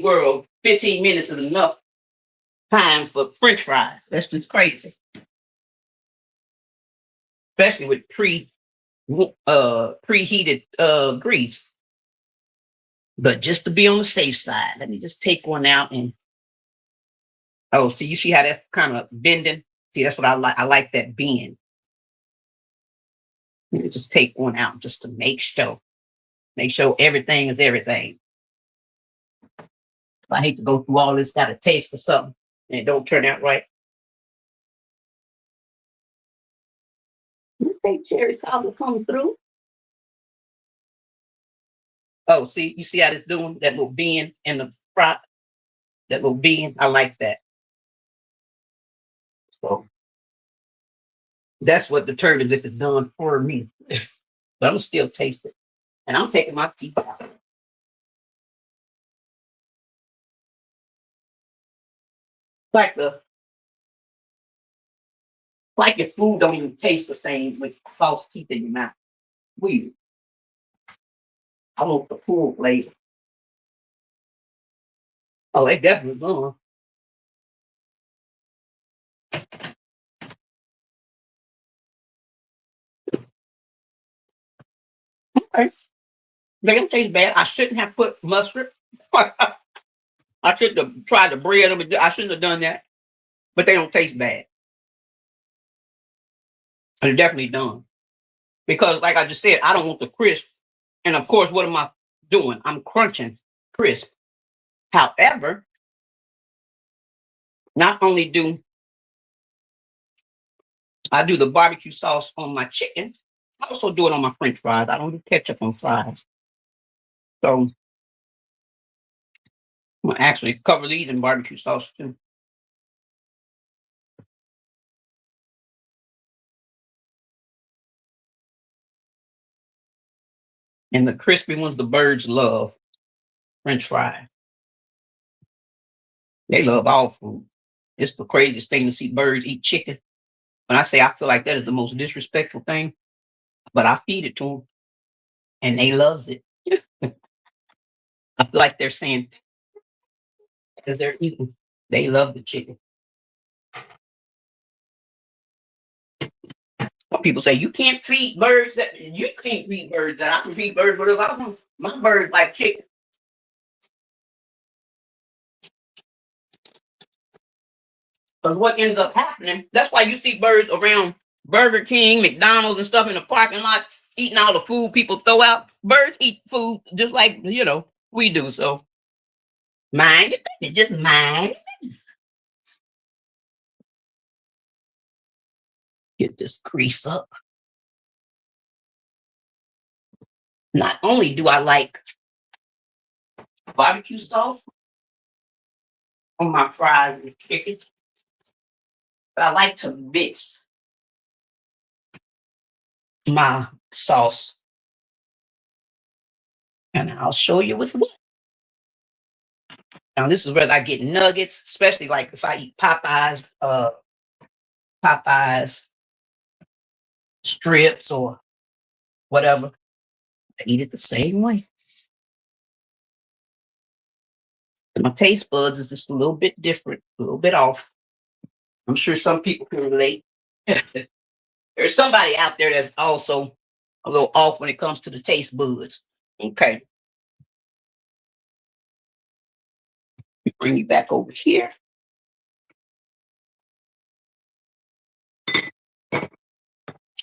world, 15 minutes is enough time for French fries. That's just crazy. Especially with preheated grease. But just to be on the safe side, let me just take one out and see, you see how that's kind of bending? See, that's what I like. I like that bend. Let me just take one out just to make sure. Make sure everything is everything. I hate to go through all this, got a taste for something, and it don't turn out right. Okay, cherry cobbler coming through. Oh, see, you see how it's doing that little bend in the front, that little bend. I like that. So that's what determines if it's done for me. But I'm gonna still taste it, and I'm taking my teeth out. Like your food don't even taste the same with false teeth in your mouth. Weird. I want the full flavor. Oh, they definitely gone. Okay. They don't taste bad. I shouldn't have put mustard. I should have tried to bread them. I shouldn't have done that. But they don't taste bad. They're definitely done. Because like I just said, I don't want the crisp. And of course, what am I doing? I'm crunching crisp. However, not only do I do the barbecue sauce on my chicken, I also do it on my French fries. I don't do ketchup on fries. So I'm gonna actually cover these in barbecue sauce too. And the crispy ones, the birds love French fries. They love all food. It's the craziest thing to see birds eat chicken. When I say I feel like that is the most disrespectful thing, but I feed it to them and they loves it. I feel like they're saying because they're eating, they love the chicken. Some people say you can't feed birds that you can't feed birds that I can feed birds whatever I want. My birds like chicken. Because what ends up happening, that's why you see birds around Burger King, McDonald's, and stuff in the parking lot eating all the food people throw out. Birds eat food just like, we do. So mind your business, just mind. Get this grease up. Not only do I like barbecue sauce on my fries and chicken, but I like to mix my sauce. And I'll show you with what. Now, this is where I get nuggets, especially like if I eat Popeyes strips or whatever. I eat it the same way. My taste buds is just a little bit different, a little bit off. I'm sure some people can relate. There's somebody out there that's also a little off when it comes to the taste buds. Okay, bring you back over here.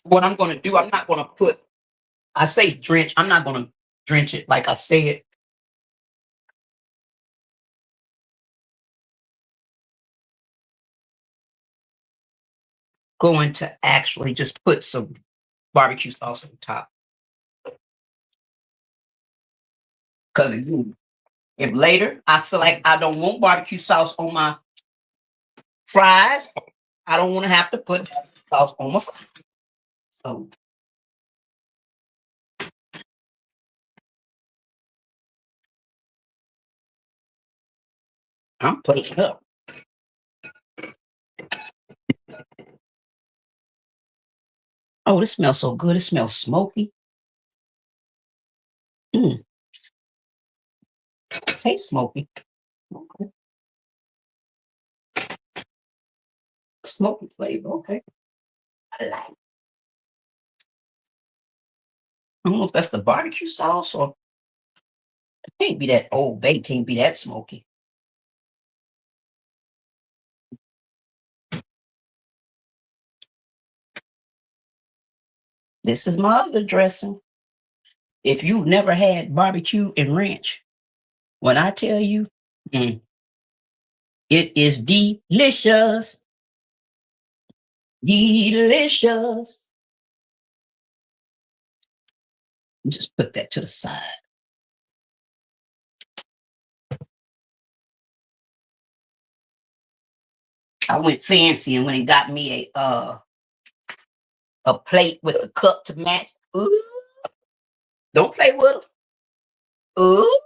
What I'm going to do, I'm not going to put, I say drench, I'm not going to drench it like I say it. Going to actually just put some barbecue sauce on top. Because if later I feel like I don't want barbecue sauce on my fries, I don't want to have to put sauce on my fries. So I'm plating up. Oh, this smells so good. It smells smoky. Mm, tastes smoky. Okay. Smoky flavor. Okay. I like it. I don't know if that's the barbecue sauce or it can't be that old bay, can't be that smoky. This is my other dressing. If you've never had barbecue and ranch, when I tell you, it is delicious. Delicious. Just put that to the side. I went fancy and went and got me a plate with a cup to match. Ooh, don't play with them. Ooh.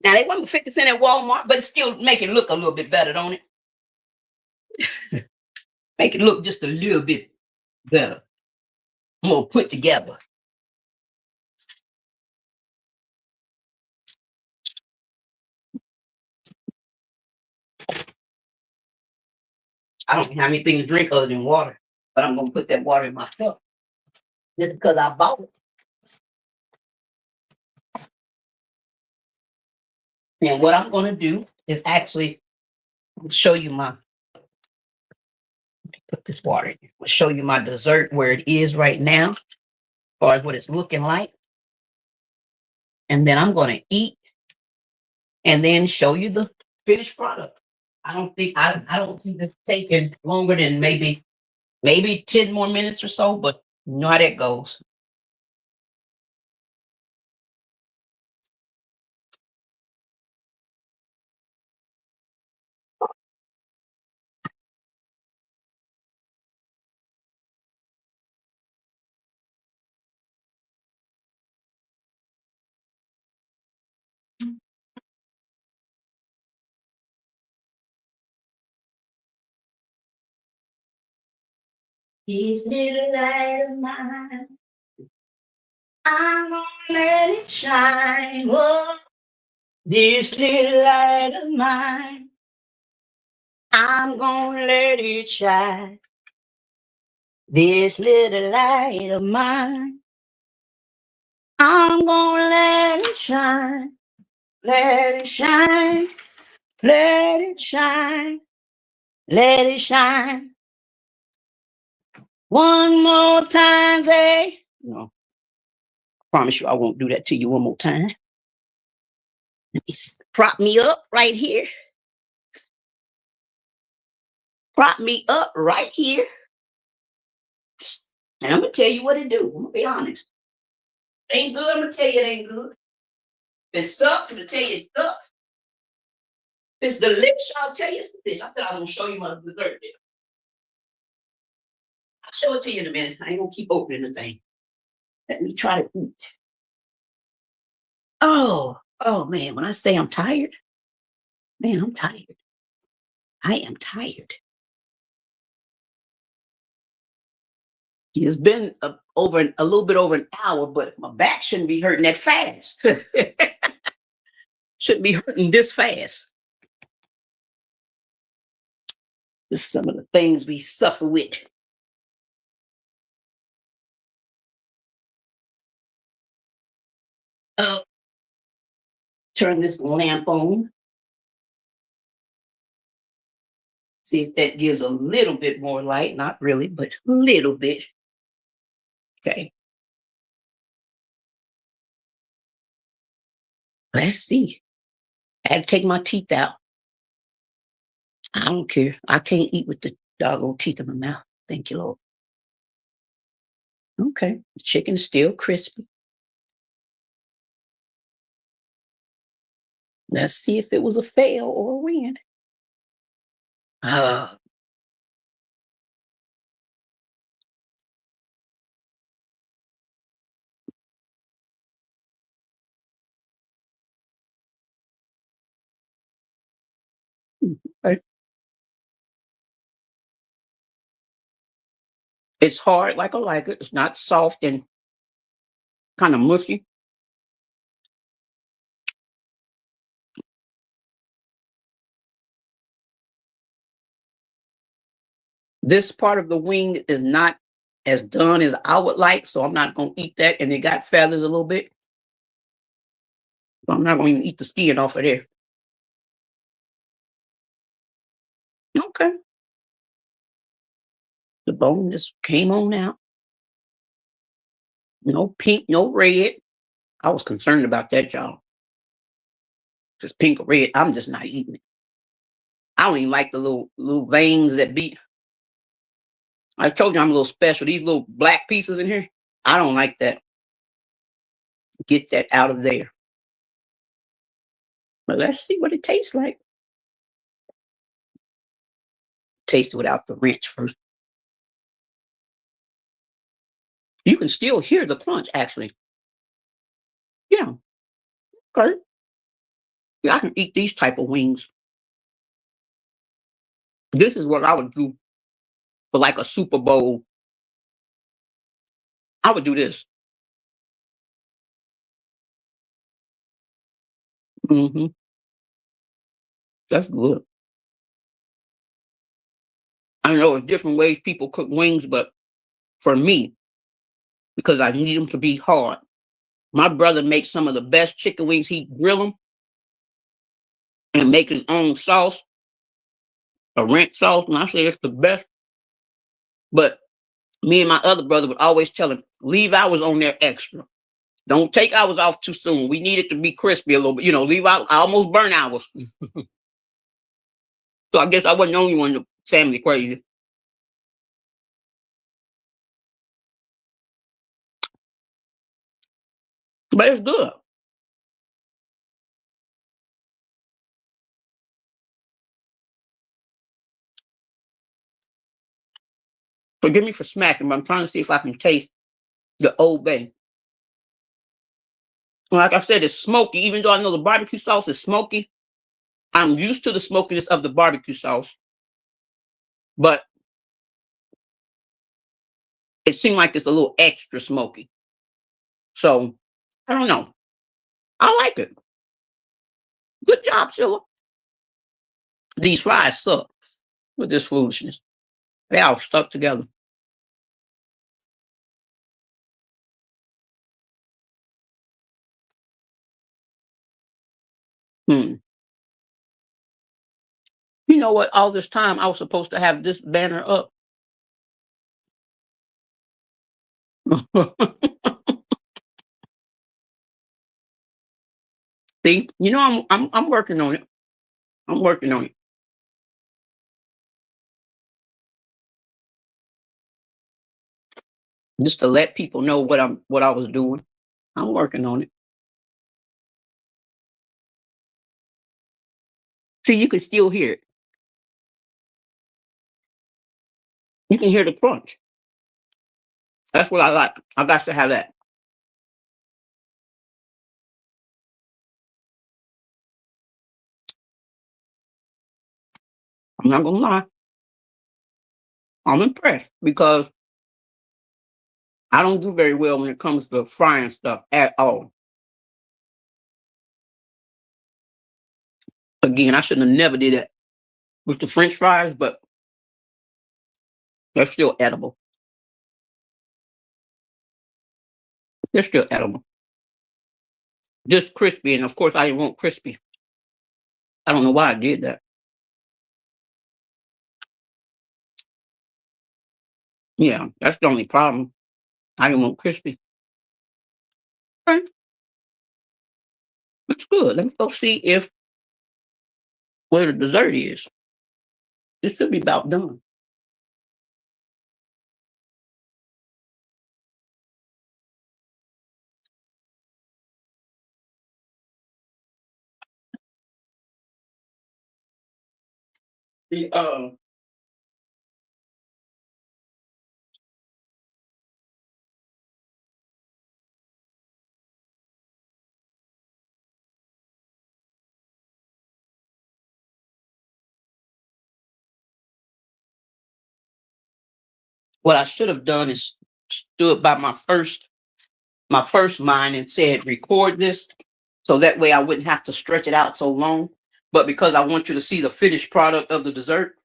Now they want 50 cents at Walmart, but it still make it look a little bit better, don't it? Make it look just a little bit better. More put together. I don't have anything to drink other than water, but I'm gonna put that water in my cup just because I bought it. And what I'm gonna do is actually show you my put this water in. I'll show you my dessert where it is right now, as far as what it's looking like. And then I'm gonna eat and then show you the finished product. I don't see this taking longer than maybe 10 more minutes or so, but you know how that goes. This little light of mine, I'm gonna let it shine. Whoa. This little light of mine, I'm gonna let it shine. This little light of mine, I'm gonna let it shine. Let it shine. Let it shine. Let it shine. One more time, say. No, I promise you I won't do that to you one more time. Let me prop me up right here. Prop me up right here. And I'm gonna tell you what it do. I'm gonna be honest. It ain't good, I'm gonna tell you it ain't good. If it sucks, I'm gonna tell you it sucks. If it's delicious, I'll tell you it's delicious. I thought I was gonna show you my dessert there. I'll show it to you in a minute. I ain't gonna keep opening the thing. Let me try to eat. Oh man, when I say I'm tired, man, I'm tired. I am tired. It's been a little bit over an hour, but my back shouldn't be hurting that fast. Shouldn't be hurting this fast. This is some of the things we suffer with. Turn this lamp on. See if that gives a little bit more light. Not really, but a little bit. Okay. Let's see. I had to take my teeth out. I don't care. I can't eat with the doggone teeth in my mouth. Thank you, Lord. Okay. The chicken is still crispy. Let's see if it was a fail or a win. Uh, okay. It's hard like I like it. It's not soft and kind of mushy. This part of the wing is not as done as I would like, so I'm not going to eat that. And it got feathers a little bit. So I'm not going to even eat the skin off of there. Okay. The bone just came on out. No pink, no red. I was concerned about that, y'all. If it's pink or red, I'm just not eating it. I don't even like the little veins that be. I told you I'm a little special. These little black pieces in here, I don't like that. Get that out of there. But let's see what it tastes like. Taste it without the wrench first. You can still hear the crunch, actually. Yeah, okay. Yeah, I can eat these type of wings. This is what I would do for like a Super Bowl. I would do this. Hmm. That's good. I know there's different ways people cook wings, but for me, because I need them to be hard. My brother makes some of the best chicken wings. He grill them and make his own sauce, a ranch sauce, and I say it's the best. But me and my other brother would always tell him, leave ours on there extra. Don't take ours off too soon. We need it to be crispy a little bit. Leave out. I almost burn ours. So I guess I wasn't the only one in the family crazy. But it's good. Forgive me for smacking, but I'm trying to see if I can taste the Old Bay. Like I said, it's smoky. Even though I know the barbecue sauce is smoky, I'm used to the smokiness of the barbecue sauce. But it seemed like it's a little extra smoky. So I don't know. I like it. Good job, Sheila. These fries suck with this foolishness. They all stuck together. Hmm. You know what? All this time I was supposed to have this banner up. See, I'm working on it. I'm working on it. Just to let people know what I was doing. I'm working on it. See, you can still hear it. You can hear the crunch. That's what I like. I got to have that. I'm not gonna lie. I'm impressed because I don't do very well when it comes to frying stuff at all. Again, I shouldn't have never did that with the French fries, but they're still edible. They're still edible. Just crispy, and of course I didn't want crispy. I don't know why I did that. Yeah, that's the only problem. I didn't want crispy. Okay, that's good. Let me go see if where the dessert is. This should be about done. The what I should have done is stood by my first mind and said record this so that way I wouldn't have to stretch it out so long. But because I want you to see the finished product of the dessert,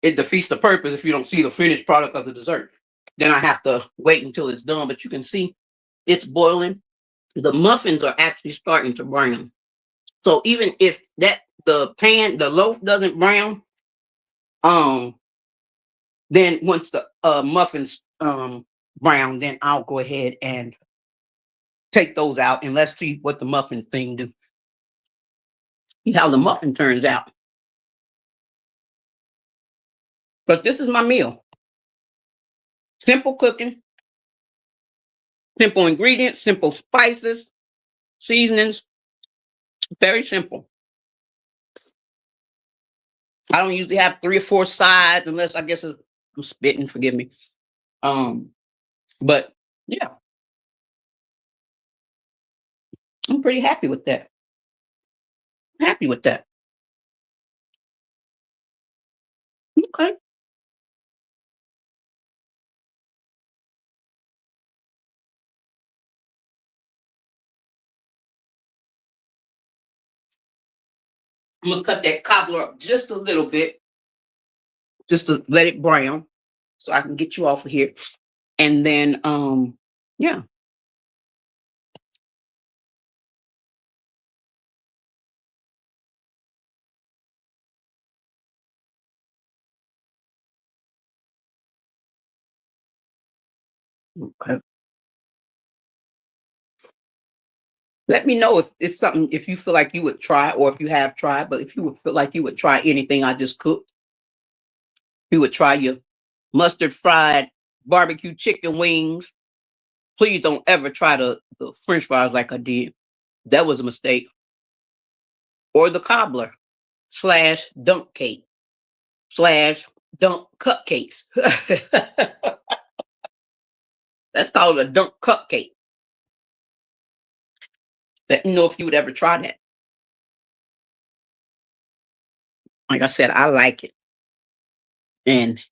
it defeats the purpose if you don't see the finished product of the dessert. Then I have to wait until it's done. But you can see it's boiling. The muffins are actually starting to brown. So even if the loaf doesn't brown, um, then once the muffins brown, then I'll go ahead and take those out and let's see what the muffin thing do. See how the muffin turns out. But this is my meal. Simple cooking, simple ingredients, simple spices, seasonings. Very simple. I don't usually have 3 or 4 sides unless I guess I'm spitting, forgive me. But yeah, I'm pretty happy with that. Happy with that. Okay. I'm gonna cut that cobbler up just a little bit, just to let it brown, so I can get you off of here. And then, yeah. Okay. Let me know if it's something, if you feel like you would try, or if you have tried, but if you would feel like you would try anything I just cooked, you would try your mustard fried barbecue chicken wings. Please don't ever try the French fries like I did. That was a mistake. Or the cobbler / dunk cake / dunk cupcakes. Let's call it a dunk cupcake. Let me know if you would ever try that. Like I said, I like it. And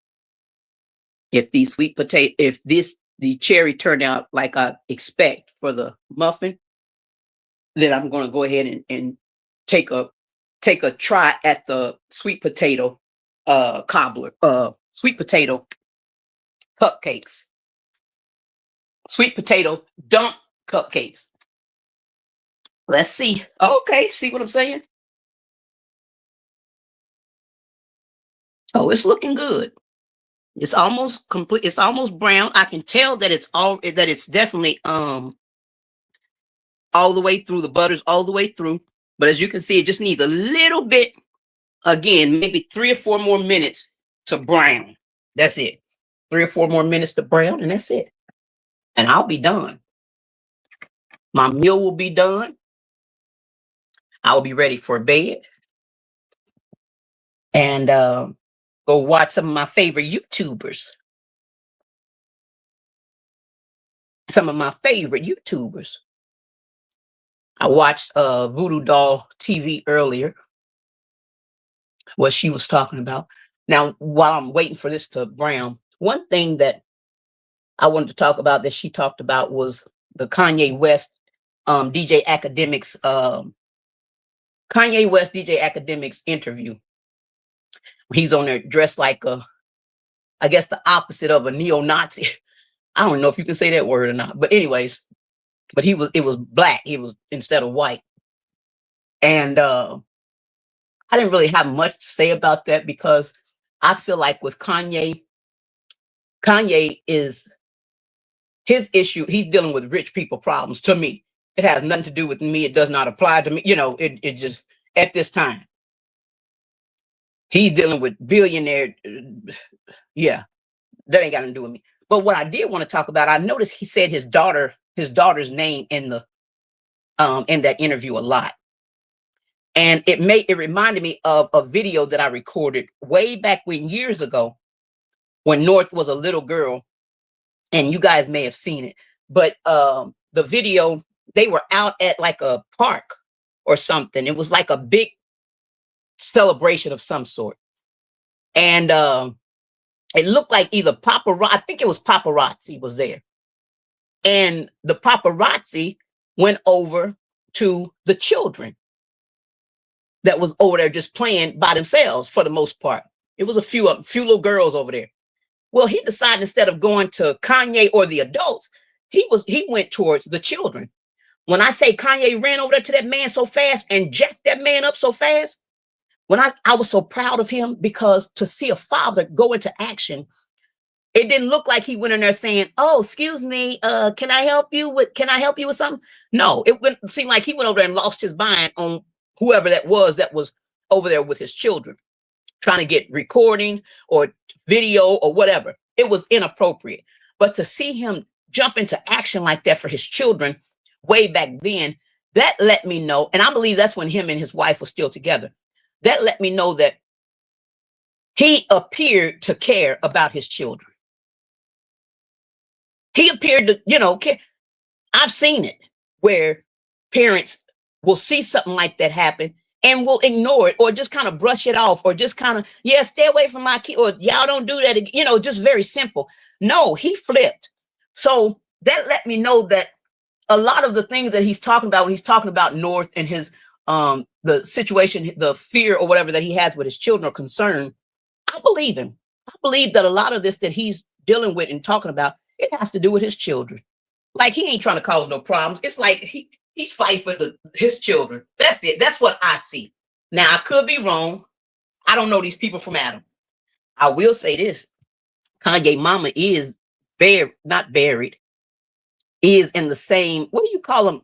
if these sweet potato, if the cherry turned out like I expect for the muffin, then I'm going to go ahead and take a try at the sweet potato cobbler, sweet potato cupcakes, sweet potato dunk cupcakes. Let's see. Okay, see what I'm saying? Oh, it's looking good. It's almost complete. It's almost brown. I can tell that it's definitely all the way through. The butter's all the way through. But as you can see, it just needs a little bit, again, maybe 3 or 4 more minutes to brown. That's it. 3 or 4 more minutes to brown, and that's it. And I'll be done. My meal will be done. I'll be ready for bed. And go watch some of my favorite YouTubers. Some of my favorite YouTubers. I watched Voodoo Doll TV earlier, what she was talking about. Now, while I'm waiting for this to brown, one thing that I wanted to talk about that she talked about was the Kanye West DJ Academics interview. He's on there dressed like I guess the opposite of a neo-Nazi. I don't know if you can say that word or not, but anyways, but it was black. He was instead of white. And I didn't really have much to say about that because I feel like with Kanye is his issue. He's dealing with rich people problems. To me, it has nothing to do with me. It does not apply to me. You know, it just at this time he's dealing with billionaire. Yeah, that ain't got nothing to do with me. But what I did want to talk about, I noticed he said his daughter's name in that interview a lot. And it reminded me of a video that I recorded way back years ago when North was a little girl, and you guys may have seen it. But the video, they were out at like a park or something. It was like a big celebration of some sort. And it looked like either I think it was paparazzi was there. And the paparazzi went over to the children that was over there just playing by themselves for the most part. It was a few little girls over there. Well, he decided instead of going to Kanye or the adults, he went towards the children. When I say Kanye ran over there to that man so fast and jacked that man up so fast, when I was so proud of him, because to see a father go into action It didn't look like he went in there saying, "Oh, excuse me, can I help you with something?" No, seemed like he went over there and lost his mind on whoever that was over there with his children, trying to get recording or video or whatever. It was inappropriate. But to see him jump into action like that for his children way back then, that let me know, and I believe that's when him and his wife were still together. That let me know that he appeared to care about his children. He appeared to, care. I've seen it where parents will see something like that happen and will ignore it or just kind of brush it off or just kind of, yeah, stay away from my kid, or y'all don't do that. Just very simple. No, he flipped. So that let me know that a lot of the things that he's talking about when he's talking about North and his, the situation, the fear or whatever that he has with his children or concern, I believe him. I believe that a lot of this that he's dealing with and talking about, it has to do with his children. Like, he ain't trying to cause no problems. It's like he's fighting for his children. That's it. That's what I see. Now, I could be wrong. I don't know these people from Adam. I will say this. Kanye mama is not buried, is in the same, what do you call them?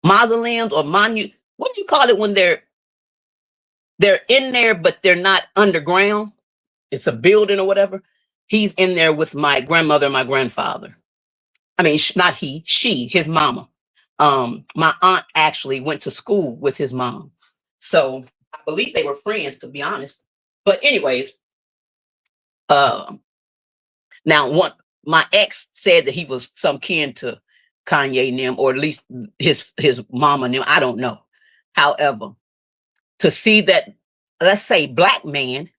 Mausoleums or what do you call it when they're in there, but they're not underground? It's a building or whatever. He's in there with my grandmother and my grandfather. I mean, not he, she, his mama. My aunt actually went to school with his mom. So I believe they were friends, to be honest. But anyways, now my ex said that he was some kin to Kanye and them, or at least his mama and them. I don't know. However, to see that, let's say, black man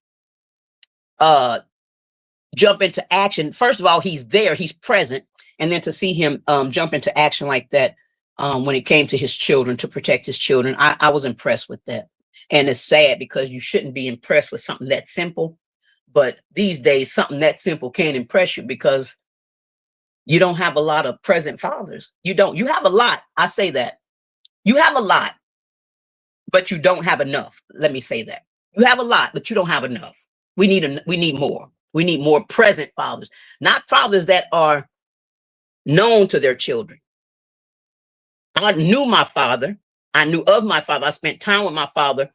jump into action. First of all, he's there, he's present. And then to see him jump into action like that when it came to his children, to protect his children, I was impressed with that. And it's sad because you shouldn't be impressed with something that simple. But these days, something that simple can't impress you because you don't have a lot of present fathers. You don't. You have a lot. I say that. You have a lot, but you don't have enough. Let me say that. You have a lot, but you don't have enough. We need more. We need more present fathers, not fathers that are known to their children. I knew my father. I knew of my father. I spent time with my father,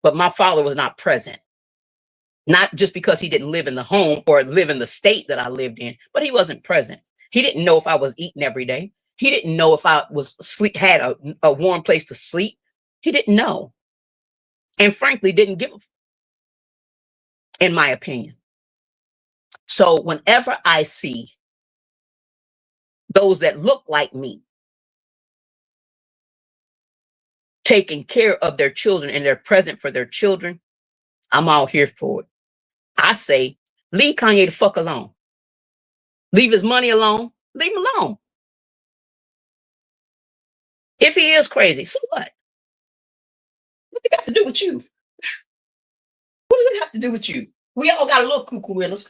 but my father was not present. Not just because he didn't live in the home or live in the state that I lived in, but he wasn't present. He didn't know if I was eating every day. He didn't know if I was had a warm place to sleep. He didn't know. And frankly, didn't give a f, in my opinion. So whenever I see those that look like me taking care of their children and they're present for their children, I'm all here for it. I say, leave Kanye the fuck alone. Leave his money alone. Leave him alone. If he is crazy, so what? What it got to do with you? What does it have to do with you? We all got a little cuckoo in us.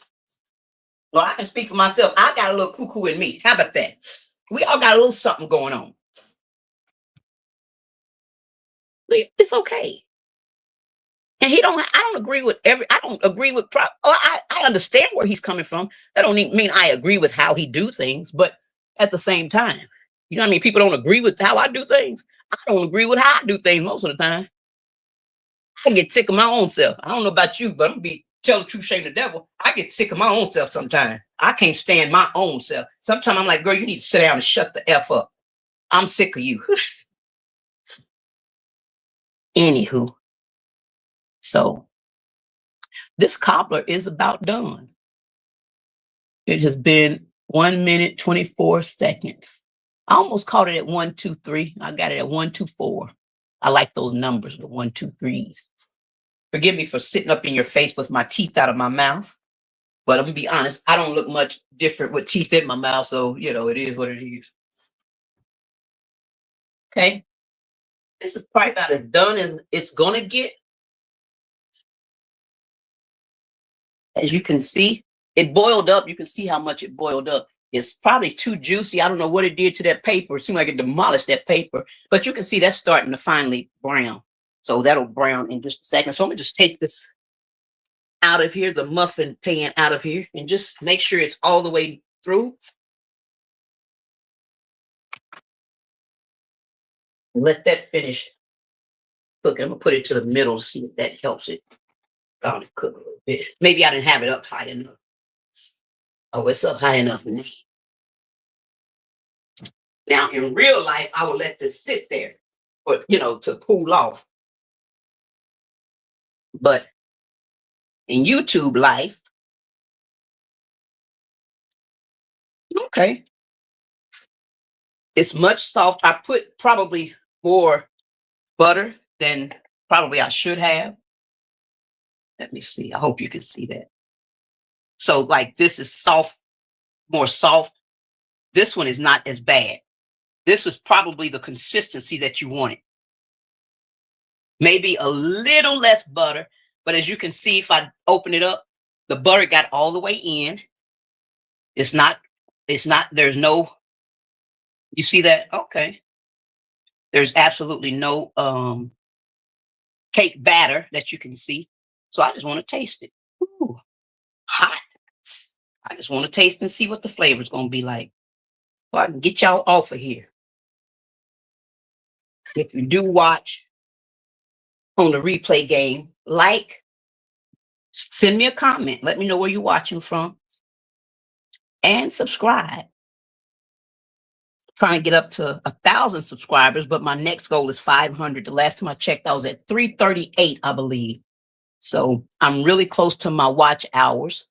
Well, I can speak for myself. I got a little cuckoo in me. How about that? We all got a little something going on. It's okay. And I don't agree with I understand where he's coming from. That don't even mean I agree with how he do things, but at the same time, you know what I mean? People don't agree with how I do things. I don't agree with how I do things most of the time. I get sick of my own self. I don't know about you, but I'm gonna be tell the truth, shame the devil. I get sick of my own self sometimes. I can't stand my own self. Sometimes I'm like, girl, you need to sit down and shut the F up. I'm sick of you. Anywho, so this cobbler is about done. It has been 1 minute, 24 seconds. I almost caught it at 1, 2, 3. I got it at 1, 2, 4. I like those numbers, the 1, 2, 3s. Forgive me for sitting up in your face with my teeth out of my mouth. But I'm gonna be honest, I don't look much different with teeth in my mouth. So, it is what it is. Okay. This is probably about as done as it's gonna get. As you can see, it boiled up. You can see how much it boiled up. It's probably too juicy. I don't know what it did to that paper. It seemed like it demolished that paper. But you can see that's starting to finally brown. So that'll brown in just a second. So I'm gonna just take this out of here, the muffin pan out of here, and just make sure it's all the way through. Let that finish cooking. I'm gonna put it to the middle to see if that helps it cook a little bit. Maybe I didn't have it up high enough. Oh, it's up high enough. Now, in real life, I would let this sit there, but to cool off. But in YouTube life, okay, it's much soft. I put probably more butter than probably I should have. Let me see. I hope you can see that. So, like, this is soft, more soft. This one is not as bad. This was probably the consistency that you wanted. Maybe a little less butter, but as you can see, if I open it up, the butter got all the way in. It's not, there's no, you see that? Okay. There's absolutely no cake batter that you can see. So I just want to taste it. Ooh, hot. I just want to taste and see what the flavor is going to be like. So I can get y'all off of here. If you do watch on the replay game, send me a comment. Let me know where you're watching from. And subscribe. Trying to get up to 1,000 subscribers, but my next goal is 500. The last time I checked, I was at 338, I believe. So I'm really close to my watch hours.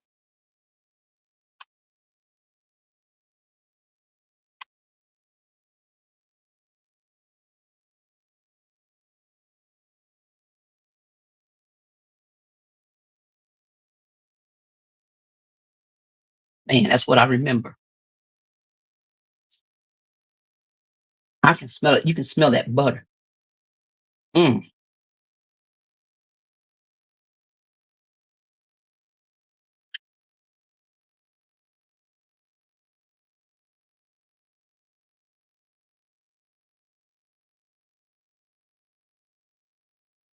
Man, that's what I remember. I can smell it. You can smell that butter.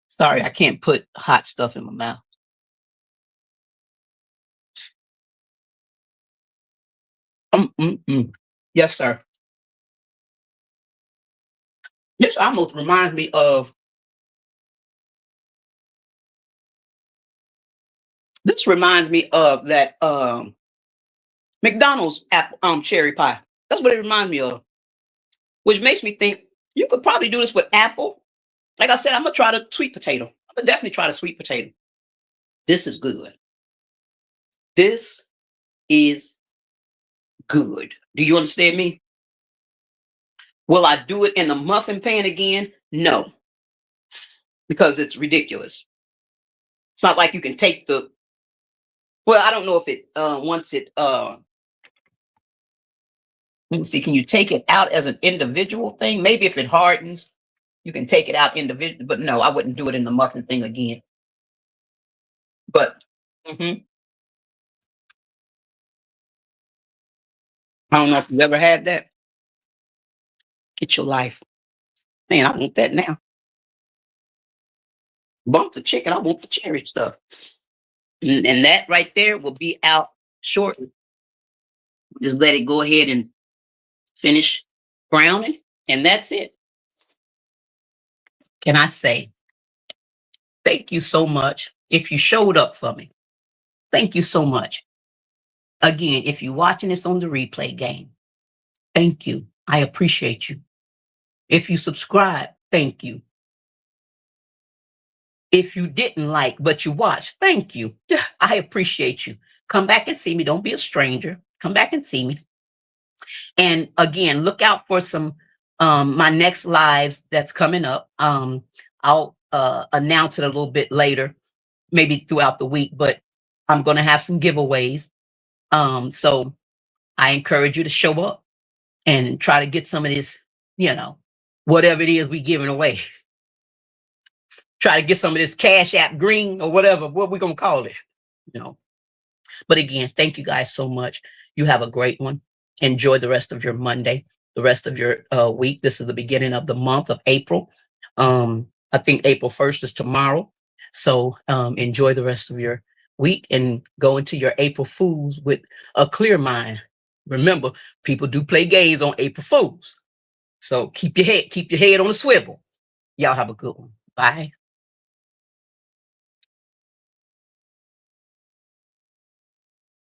Sorry, I can't put hot stuff in my mouth. Yes, sir. This almost reminds me of that McDonald's apple cherry pie. That's what it reminds me of. Which makes me think you could probably do this with apple. Like I said, I'm gonna try the sweet potato. I'm gonna definitely try the sweet potato. This is good. This is good. Do you understand me? Will I do it in the muffin pan again? No, because it's ridiculous. It's not like you can take the, well, I don't know if it, once it, let me see, can you take it out as an individual thing? Maybe if it hardens, you can take it out individually, but no, I wouldn't do it in the muffin thing again. But, I don't know if you ever had that. Get your life. Man, I want that now. Bump the chicken. I want the cherry stuff. And that right there will be out shortly. Just let it go ahead and finish browning. And that's it. Can I say thank you so much if you showed up for me? Thank you so much. Again, if you're watching this on the replay game, thank you. I appreciate you. If you subscribe, thank you. If you didn't like, but you watched, thank you. I appreciate you. Come back and see me. Don't be a stranger. Come back and see me. And again, look out for some my next lives that's coming up. I'll announce it a little bit later, maybe throughout the week, but I'm going to have some giveaways. So I encourage you to show up and try to get some of this, whatever it is we giving away. Try to get some of this Cashapp green or whatever, what we're going to call it, But again, thank you guys so much. You have a great one. Enjoy the rest of your Monday, the rest of your week. This is the beginning of the month of April. I think April 1st is tomorrow. So enjoy the rest of your week and go into your April Fools with a clear mind. Remember, people do play games on April Fools. So keep your head on the swivel. Y'all have a good one. Bye.